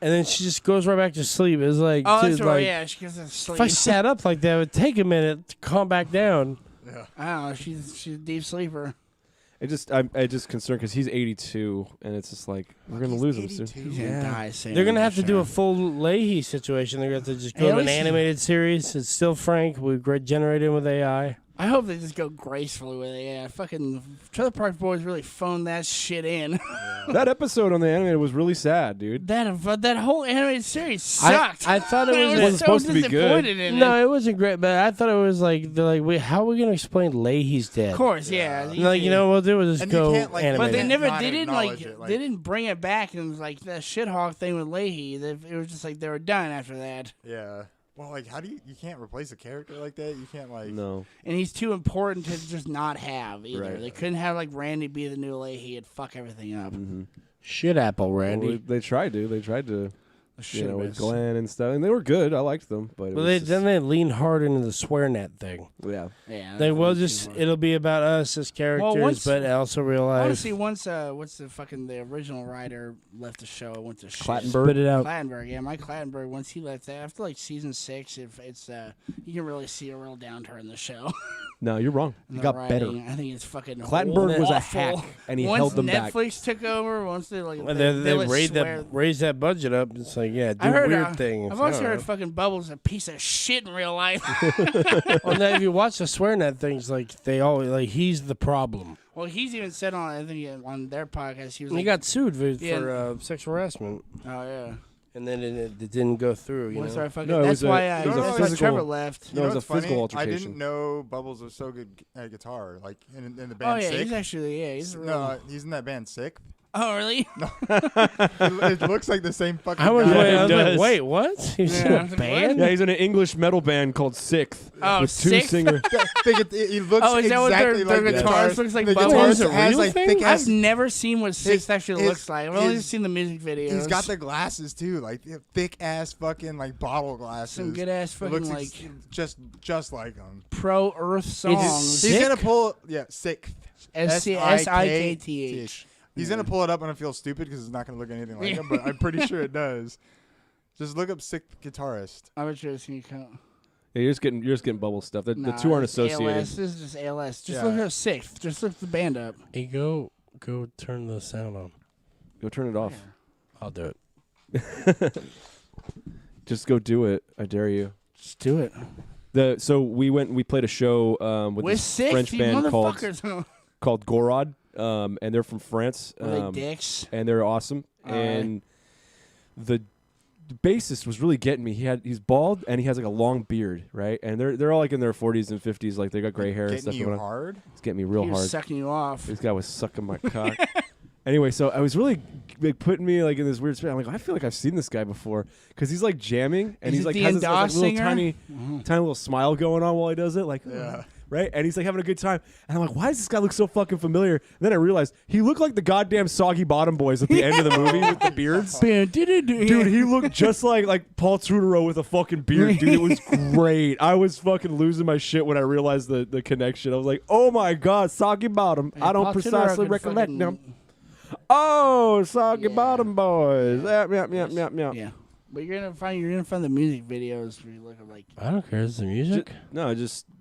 and then she just goes right back to sleep. It's like, Oh, dude, that's right. like, Yeah, she goes to sleep. if I sat up like that, it would take a minute to calm back down. I don't know. She's a deep sleeper. I'm just concerned because he's 82, and it's just like we're gonna lose him soon. He's gonna die soon. They're gonna have to for do sure. a full Leahy situation. They're gonna have to just Hey, go at to an least- animated series. It's still Frank. We generated him with AI. I hope they just go gracefully with it. Yeah, fucking Trailer Park Boys really phoned that shit in. That episode on the animated was really sad, dude. that whole animated series sucked. I thought it I was- was wasn't so supposed to be good. disappointed in No, it. it wasn't great, but I thought it was like they're like, wait, how are we gonna explain Leahy's dead? Of course, yeah. Like, you know what we'll do? We'll just And you go can't, like, animate. But they Can't never, not they didn't like, acknowledge it, like- they didn't bring it back, and it was like that shithawk thing with Leahy. It was just like they were done after that, Yeah. Well, like, how do you can't replace a character like that? You can't like. No, and he's too important to just not have either. Right. They couldn't have like Randy be the new Leahy. It'd fuck everything up. Shit apple, well, Randy. they tried to. They tried to, Shit with was- Glenn and stuff, and they were good. I liked them, but it Well, was then they lean hard into the swear net thing. yeah. Yeah, They that's will what just it it'll be about us as characters, once- but also real life. Honestly, once what's the original writer left the show, it went to shit. Clattenburg? Spit it out. Clattenburg, yeah, Mike Clattenburg. Once he left that, after like season 6, if it's you can really see a real downturn in the show. No, you're wrong. in He the got writing. better. I think it's fucking. Clattenburg was a awful. hack, and he once held them back. Netflix took over, once they like Well, they they let swear- raised that budget up. It's like, yeah, do I heard weird things. I've I also don't heard know. fucking Bubbles a piece of shit in real life. Well, now if you watch the swear net things, like they always like he's the problem. Well, he's even said on I think on their podcast he was He like, got sued for Yeah. sexual harassment, oh yeah. and then it didn't go through. You What's know? our fucking? No, it that's was a- why it was a that's why physical- Trevor left. No, it was a what's funny? physical I altercation. didn't know Bubbles was so good at guitar. Like in the Oh band yeah, Sick. he's actually he's a real. No, he's in that band Sick. Oh really? It looks like the same fucking. I was, guy. I was like, does. wait, what? He's in Yeah, I a was like, band? Yeah, he's in an English metal band called Sixth Oh, with two Sixth? singers. He looks Oh, is that what their- exactly their like the guitarist looks like the Bubbles? guitarist Is it a has real like thing? thick ass. I've never seen what Six actually his- looks like. I've only his- seen the music videos. He's got the glasses too, like thick ass fucking like bottle glasses. some good ass It fucking looks like just like him. pro Earth songs. He's Sick? gonna pull Sick. S-I-K-T-H. He's gonna pull it up and I feel stupid because it's not gonna look anything like him, but I'm pretty sure it does. Just look up Sick guitarist. I bet you it's gonna count. Yeah, you're just getting bubble stuff. The Nah, two aren't it's associated. ALS. This is just ALS. Just Yeah. look at Sixth. Just look the band up. Hey, go turn the sound on. Go turn it off. I'll do it. Just go do it. I dare you. Just do it. So we played a show with With this Sixth, French you band motherfuckers. called Gorod, and they're from France. Are they dicks? and they're awesome. All right. And the bassist was really getting me. He's bald and he has like a long beard, right? And they're all like in their 40s and 50s, like they got gray hair and Getting stuff you going on. hard. It's getting me real He was hard. sucking you off. This guy was sucking my cock. Anyway, so I was really like putting me like in this weird space. I'm like, I feel like I've seen this guy before because he's like jamming and Is he's it like the has this like, Endos little singer? tiny little smile going on while he does it. Like, Yeah. right? And he's like having a good time. And I'm like, why does this guy look so fucking familiar? And then I realized he looked like the goddamn Soggy Bottom Boys at the end of the movie with the beards. Dude, he looked just like Paul Trudeau with a fucking beard. Dude, it was great. I was fucking losing my shit when I realized the connection. I was like, oh my God, Soggy Bottom. I don't precisely recollect them. Oh, Soggy Bottom Boys. Yeah. But you're gonna find the music videos where you look at like. I don't care. Is the music?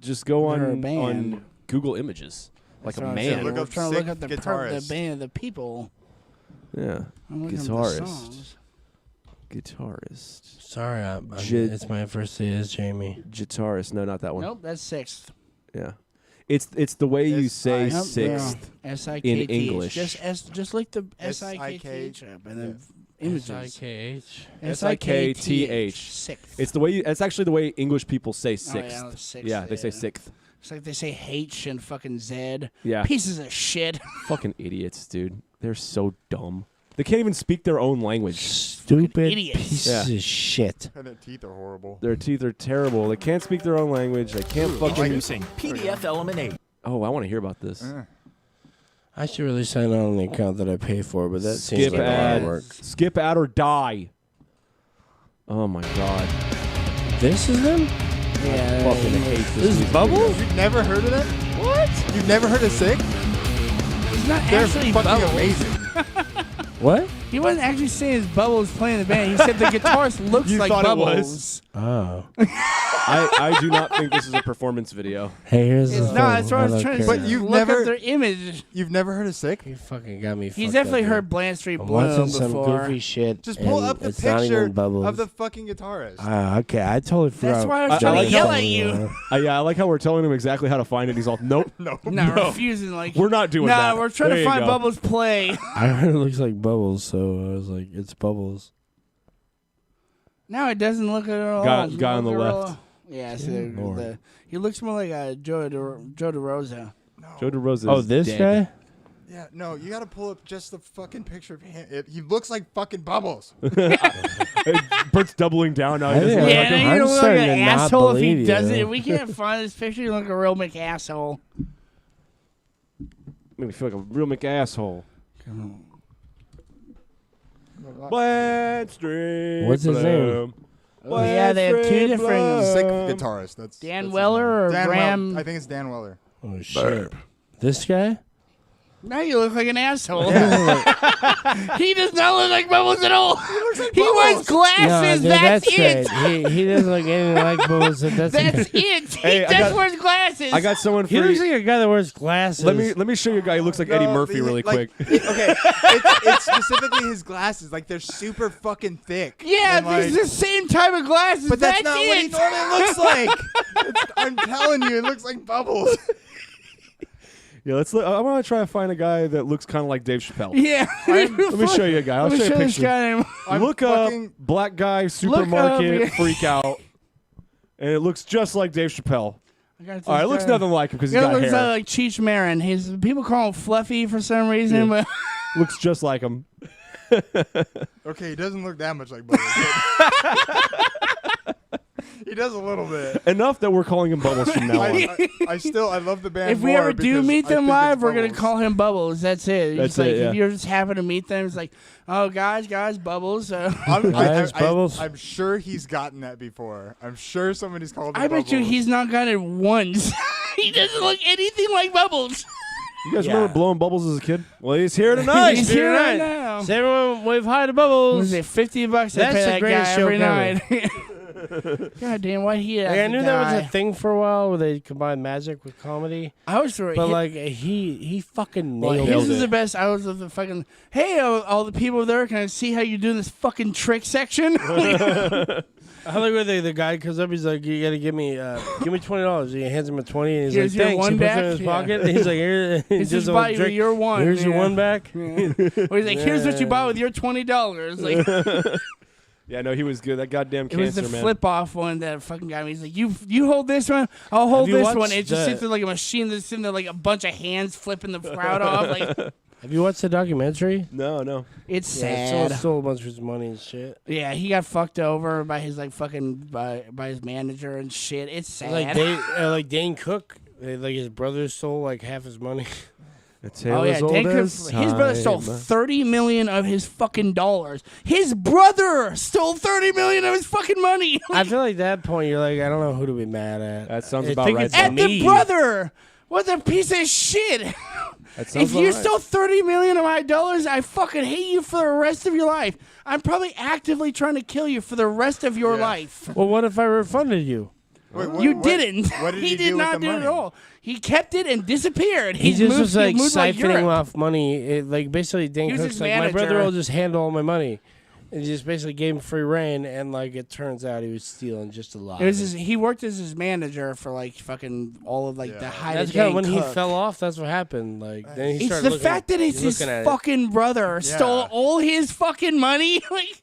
Just go They're a on band. Google Images like That's a what I'm man. saying. Look We're up trying to look sick at the guitarist. band, the people. Yeah, I'm looking at the guitarist. songs. Guitarist. Sorry, it's my first day as Jamie. Guitarist. No, not that one. Nope, that's sixth. Yeah, it's the way you say Nope, sixth S-I-K-T-H. in English. Just like the S-I-K-T-H up and then images. S-I-K-H. S-I-K-T-H. Sixth. It's the way it's actually the way English people say sixth. Oh, yeah, sixth. Yeah, they say sixth. It's like they say H and fucking Z. Yeah. Pieces of shit. Fucking idiots, dude. They're so dumb. They can't even speak their own language. Stupid idiots. pieces of shit. And their teeth are horrible. Their teeth are terrible. They can't speak their own language. They can't fucking. Introducing PDF Element 8. Oh, I want to hear about this. I should really sign on the account that I pay for, but that seems Skip like a lot ad. of work. Skip ad or die. Oh my God. This is them? I fucking hate this. This is music Bubbles? video. You've never heard of that? What? You've never heard of Sick? It's not They're actually fucking Bubbles. amazing. What? He wasn't actually saying his Bubbles playing the band. He said the guitarist looks You like thought it Bubbles. was? Oh. I do not think this is a performance video. Hey, here's the It's thing. not. That's what I was don't trying to care. say. But you've Look never- up their image. You've never heard of Sick? You fucking got me He's fucked definitely up, heard dude. Bland Street I'm Bloom watching some before. goofy shit. Just pull and up the it's not picture even Bubbles. of the fucking guitarist. Ah, okay, I totally forgot. That's why I was I trying like to yell how- at you. Yeah, I like how we're telling him exactly how to find it. He's all, nope. No. No, refusing. Like We're not doing that. No, we're trying There to you find go. Bubbles play. I heard it looks like Bubbles, so I was like, it's Bubbles. No, it doesn't look at all. Guy- It's guy on the more like a left. real- Yeah, so Good Lord. he looks more like Joe DeRosa. Joe DeRosa. Oh, is this dead. guy? Yeah, no, you gotta pull up just the fucking picture of him. He looks like fucking Bubbles. Bert's doubling down now. He I doesn't think- look Yeah, like him. you I'm don't look like starting an to not asshole if he believe does you. it. If we can't find this picture, you look like a real McAsshole. Made me feel like a real McAsshole. Bland Street. What's his name? Oh, yeah, they have two different Sick guitarist. That's Dan that's Weller his name. or Dan Graham- I think it's Dan Weller. Oh, shit. This guy? Now you look like an asshole. He does not look like Bubbles at all. He wears glasses. dude, that's it. great. He doesn't look anything like Bubbles. That's That's it. He Hey, I just got- wears glasses. I got someone for He looks you. like a guy that wears glasses. Let me show you a guy who looks like Eddie No, Murphy really like, quick. Okay, it's specifically his glasses. Like they're super fucking thick. Yeah, And, like, it's the same type of glasses. but that's not it. what he normally looks like. I'm telling you, it looks like Bubbles. Yeah, let's. I want to try to find a guy that looks kind of like Dave Chappelle. Yeah. Let me show you a guy. I'll Let show me you a show this picture. guy named. Look up fucking- black guy supermarket yeah. freak out, and it looks just like Dave Chappelle. I got this All right, it looks guy. nothing like him because he's Yeah, got it looks hair. like Cheech Marin. His people call him Fluffy for some reason, Yeah. but Looks just like him. Okay, he doesn't look that much like Bubbles. He does a little bit. Enough that we're calling him Bubbles from now on. I love the band. if we more ever do because meet I them think it's live, we're gonna Bubbles. call him Bubbles. That's it. That's It's like it, yeah. if you're just happen to meet them, it's like, oh guys, Bubbles. Guys, Bubbles. I'm sure he's gotten that before. I'm sure somebody's called him I bet you Bubbles. he's not got it once. He doesn't look anything like Bubbles. You guys remember blowing bubbles as a kid? Well, he's here tonight. He's here right now. Say everyone wave hi to What Bubbles. is it, $50 I That's pay the that greatest guy show every ever. night. God damn, why he has Like, I to knew that was die? a thing for a while where they combined magic with comedy, I was for but like he fucking Well, nailed his it. is the best. I was with the fucking. Hey, all the people there, can I see how you do this fucking trick section? I like where the guy comes up. He's like, "You gotta give me $20." He hands him a 20, and he's Here's like, your "Thanks." one He puts it back? in his Yeah. pocket. And he's like, "Here, This just is a by drink. your one. Here's your yeah. one back." Yeah. Or he's like, "Here's what you bought with your $20." Like, Yeah, no, he was good. That goddamn it was cancer the man. flip off one that fucking got me. He's like, "You hold this one, I'll hold you this watched one." It just the- sits there like a machine that's sitting there like a bunch of hands flipping the crowd off. Like, Have you watched the documentary? No. it's Yeah, sad. stole a bunch of his money and shit. Yeah, he got fucked over by his like fucking by his manager and shit. It's sad. Like Dane Cook Like his brother stole like half his money. A tale as old as his brother stole time. 30 million of his fucking dollars. His brother stole 30 million of his fucking money. I feel like that point you're like, I don't know who to be mad at. That sounds I about think right it's to At me. the brother. What a piece of shit. That sounds If you about right. stole 30 million of my dollars, I fucking hate you for the rest of your life. I'm probably actively trying to kill you for the rest of your life. Well, what if I refunded you? Wait, You didn't. What did he he did do with not the do it money? at all. He kept it and disappeared. He just was like moved siphoning Europe. off money. Like basically, Dan He was Cook's his like, my brother manager. will just handle all my money. And he just basically gave him free reign, and like it turns out he was stealing just a lot. It was he worked as his manager for like fucking all of like the high. That's kind of when he fell off. That's what happened. Like then he It's started the looking, fact that it's his looking at it. fucking brother stole all his fucking money. Like,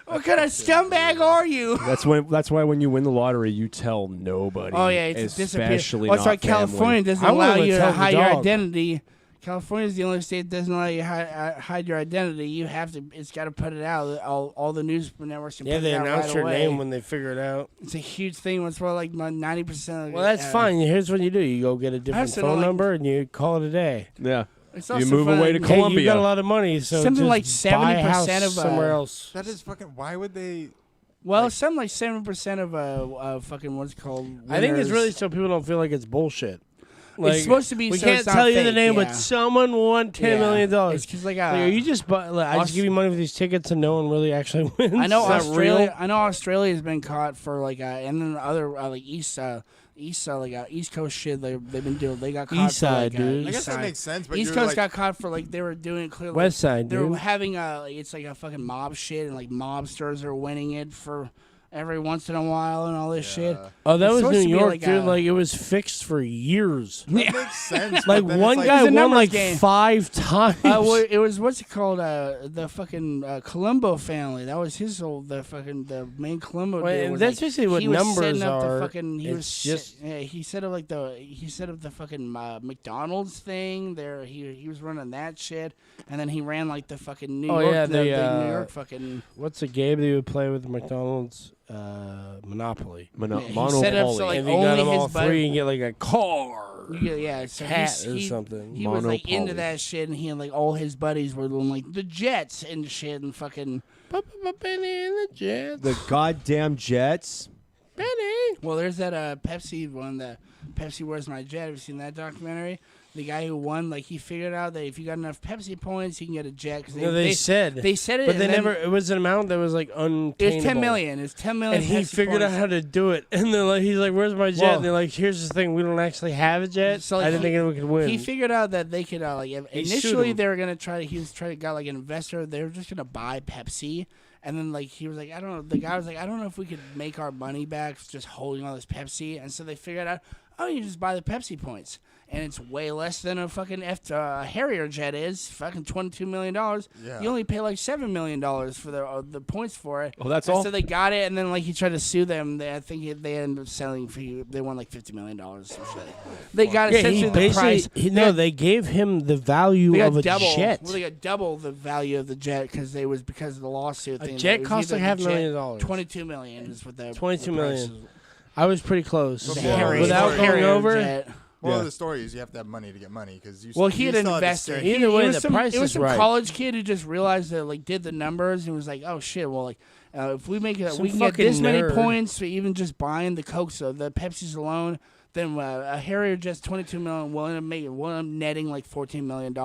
what kind of scumbag are you? That's why when you win the lottery, you tell nobody. Oh yeah, it's disappeared. especially Well, that's why not family. California doesn't I allow wouldn't you to tell the hide your dog. identity. California is the only state that doesn't allow you to hide your identity. You have to. It's got to put it out. All the news networks can Yeah, put they it out announce right your away. name when they figure it out. It's a huge thing. It's where like 90%. Well, that's fine. Here's what you do: you go get a different also phone like- number and you call it a day. Yeah. It's You also move away to fun. Hey, you Colombia. got a lot of money, so Something just like buy a 70% house of, somewhere else. That is fucking. Why would they? Well, something like 7% of fucking what's it called. I think it's winners. really so people don't feel like it's bullshit. Like, It's supposed to be. we so can't it's not tell you the fake, name, yeah. but someone won $10 million. It's because like, Like, are you just like, I just give you money for these tickets and no one really actually wins? I know It's not Australia. real? I know Australia's been caught for like, and then other like East Coast shit. They've been doing. They got caught East for, side, like, dude. I East guess that side. makes sense. But East you're Coast like, got caught for like they were doing it clearly. West side, They were dude. having it's like a fucking mob shit, and like mobsters are winning it for every once in a while and all this shit. Oh, that It's was supposed New to be York, like dude. a- Like it was fixed for years. That makes sense. Like but then one it's guy It's a won numbers like game. 5 times. It was what's it called? The fucking Colombo family. That was the main Colombo. Well, dude and was, that's like, basically what he was numbers setting up are. The fucking, he It's was just- he set up the fucking McDonald's thing. There he was running that shit, and then he ran like the fucking New Oh, York, yeah, the the, New York fucking. What's a game that you would play with McDonald's? Monopoly. He set up so, like, and you got only them all his buddy- three and get like a car. Yeah, so cat or he, something. He was like into Monopoly. that shit, and he and like all his buddies were doing like the Jets and shit, and fucking. Benny and the Jets. The goddamn Jets. Benny. Well, there's that Pepsi one, the Pepsi Where's My Jet. Have you seen that documentary? The guy who won, like, he figured out that if you got enough Pepsi points, he can get a jet. Cause They said it, but and they then never. It was an amount that was like untainable. It was 10 million. It's 10 million. And he Pepsi figured out points. how to do it. And they're like, he's like, "Where's my jet?" Well- and they're like, "Here's the thing: we don't actually have a jet." So, I like, didn't think anyone could win. He figured out that they could He sued initially him. they were gonna try to. He was trying to got like an investor. They were just gonna buy Pepsi, and then like he was like, I don't know. The guy was like, I don't know if we could make our money back just holding all this Pepsi. And so they figured out, oh, you just buy the Pepsi points, and it's way less than a fucking Harrier jet is. Fucking $22 million. Yeah. You only pay like $7 million for the points for it. Oh, that's And all? So they got it, and then like he tried to sue them. I think they ended up selling for you. They won like $50 million. Or some shit. They got yeah, he essentially the price. basically. They gave him the value They of got a double. jet. Well, they got double the value of the jet because of the lawsuit. A thing. jet It was cost either like the $500,000. jet- $22 million is what the $22 the million. price is. I was pretty close. The The Harrier- Without the going Harrier over. jet. Well, Yeah. the story is you have to have money to get money because you. Well, he had an still have to investor. stay. Either way, was the some, price it was is some right. college kid who just realized that, like, did the numbers and was like, "Oh shit! Well, like, if we make it, Some we can get fucking this many nerd. points for even just buying the Coke, so the Pepsis alone. Then a Harrier just $22 million. Will end up netting like $14 million.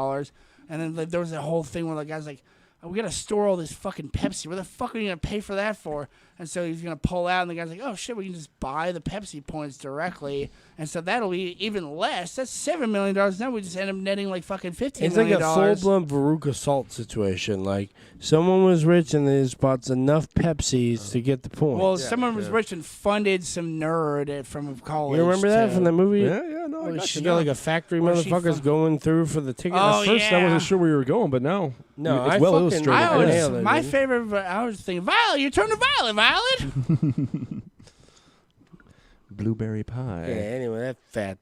And then like, there was a whole thing where the guy's like, oh, we gotta store all this fucking Pepsi. Where the fuck are you gonna pay for that for? And so he's gonna pull out, and the guy's like, oh shit, we can just buy the Pepsi points directly, and so that'll be even less. That's $7 million. Now we just end up netting like fucking $15 It's like million. a full-blown Veruca Salt situation. Like someone was rich and they just bought enough Pepsis to get the point. Well, someone was rich and funded some nerd from college. you remember that to- from the movie? Yeah, no, I Oh, got she you got now. like a factory Where she motherfuckers from? going through for the ticket. Oh, At first, I yeah. wasn't sure where you were going, but now No, it's I well fucking- illustrated. I Yeah, was nailed it, my dude. favorite. I was thinking, Violet, you turned to Violet, Violet. Blueberry pie. Yeah. Anyway, that fat.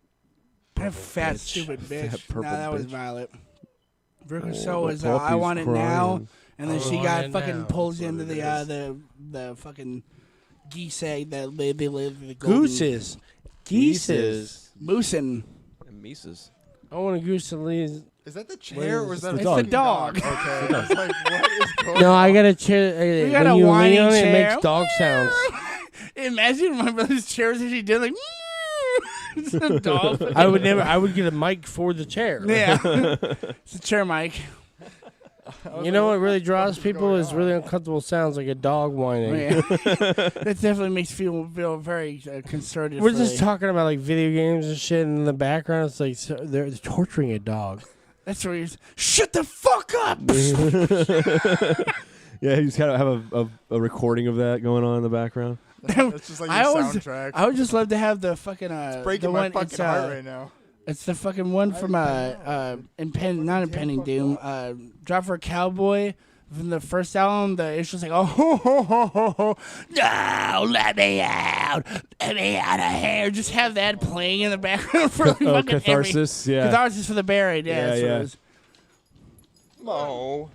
That fat bitch. stupid bitch. Fat purple Nah, that was bitch. Violet. Veruca Oh, Salt the was I puppy's Want It Now, crying. and then I she Want got It fucking Now. pulls That's into what it the fucking geese egg that they live the golden. Gooses. Geeses. Moosin. And Mises. I want a goose to leave. Is that the chair or is that It's a the dog. Okay. I was like, what is going No, on? I got a chair. We got when a you whining lean on it, it chair. makes dog sounds. Imagine my brother's chair was actually doing like. It's a dog. I would never. I would get a mic for the chair. Yeah. It's a chair mic. You know what really draws people is really uncomfortable sounds like a dog whining. Oh, yeah. That definitely makes you feel very concerted. We're just talking about like video games and shit, and in the background it's like they're torturing a dog. That's where you're. Shut the fuck up. Yeah, you just gotta have a recording of that going on in the background. It's just like your soundtrack. I would just love to have the fucking breaking the my one, fucking heart right now. It's the fucking one from not Impending Doom. Drop for a Cowboy from the first album. It's just like no, let me out of here. Just have that playing in the background for like fucking Catharsis, yeah. Catharsis for the Buried. Yeah, that's what it is. No.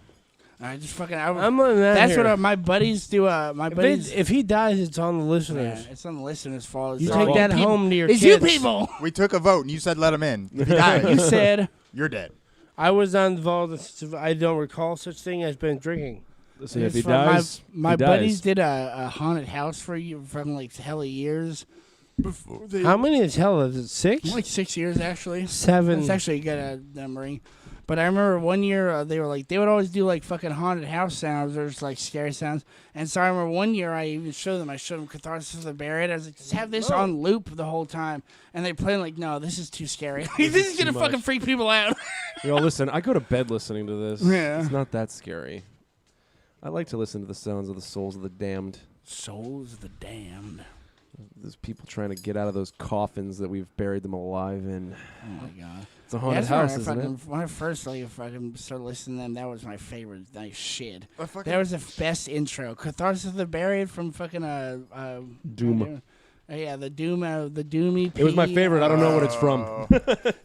I just fucking. I'm letting that That's here. what my buddies do. My buddies. If he dies, it's on the listeners. It's on the listeners' fault. You It's take all that people- home to your It's kids. you people. We took a vote and you said let him in. If he dies, You said you're dead. I was not involved. I don't recall such thing as been drinking. Listen, if it's he from dies, my he buddies dies. did a haunted house for you from like hella years. Before they, How many is hell? Is it 6? like 6 years actually. 7. That's actually a good numbering. But I remember one year they were like they would always do like fucking haunted house sounds or just like scary sounds. And so I remember one year I even showed them. I showed them Catharsis of the Buried. I was like, just have this on loop the whole time. And they played like, no, this is too scary. this is gonna too fucking much. freak people out. Yo, listen, I go to bed listening to this. Yeah. It's not that scary. I like to listen to the sounds of the souls of the damned. Souls of the damned. There's people trying to get out of those coffins that we've buried them alive in. Oh my god. It's a haunted That's when house, I isn't fucking, it? when I first fucking started listening to them, that was my favorite. Nice shit. fucking- That was the best intro. Catharsis of the Buried from fucking Doom. Yeah, the Doom EP. It was my favorite. I don't know what it's from.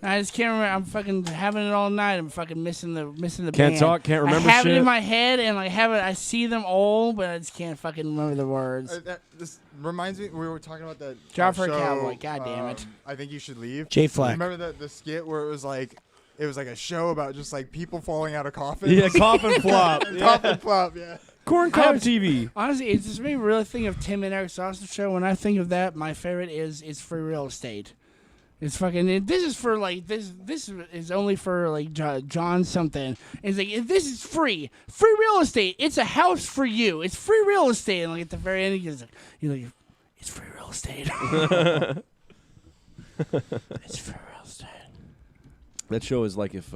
I just can't remember. I'm fucking having it all night. I'm fucking missing the Can't band. talk, can't remember I have it shit. in my head and like have it. I see them all, but I just can't fucking remember the words. This reminds me, we were talking about that Job for a show, Cowboy. God damn it. I Think You Should Leave. J Flack. Remember the skit where it was like a show about just like people falling out of coffins? Yeah, coffin flop. Coffin flop, yeah. Corn cob TV. Honestly, it's just made me really think of Tim and Eric's Awesome Show. When I think of that, my favorite is Free Real Estate. It's fucking. This is for like this. This is only for like John something. It's like this is free real estate. It's a house for you. It's free real estate. And like at the very end, he's like, it's free real estate. It's free real estate. That show is like if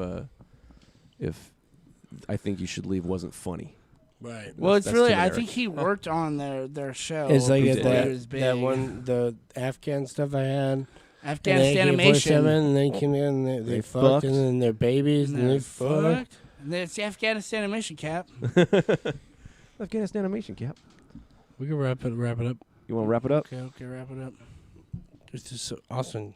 I Think You Should Leave wasn't funny. Right. Well, it's That's really. Tim and I Eric. think he worked on their show. It's like before that, he was big. that one, the Afghan stuff I had. Afghanistan and animation. and then came in, they fucked, fucked. and then their babies, and they fucked. fucked. And then it's the Afghanistan animation cap. Afghanistan animation cap. We can wrap it up. You want to wrap it up? Okay, wrap it up. It's just so awesome.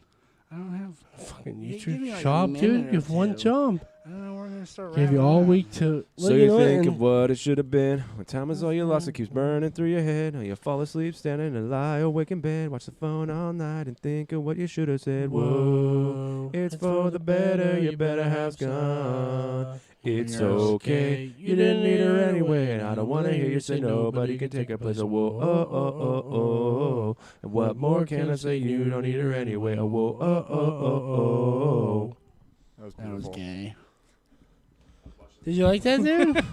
I don't have. Fucking Give YouTube me like a job, minute dude. or You have one two. job. I don't know. We're gonna start. Gave wrapping you all up. week to. So Well, you know what, think and- of what it should have been. When time is all you lost, it keeps burning through your head. Now you fall asleep, standing and lie awake in bed. Watch the phone all night and think of what you should have said. Whoa, it's for the better, you better have gone. It's okay, you didn't need her anyway. And I don't want to hear you say nobody can take her place. Oh, whoa, oh, oh, oh, oh. And what more can I say? You don't need her anyway. Oh, whoa, oh, oh, oh, oh. That was That was beautiful. gay. Did you like that, dude?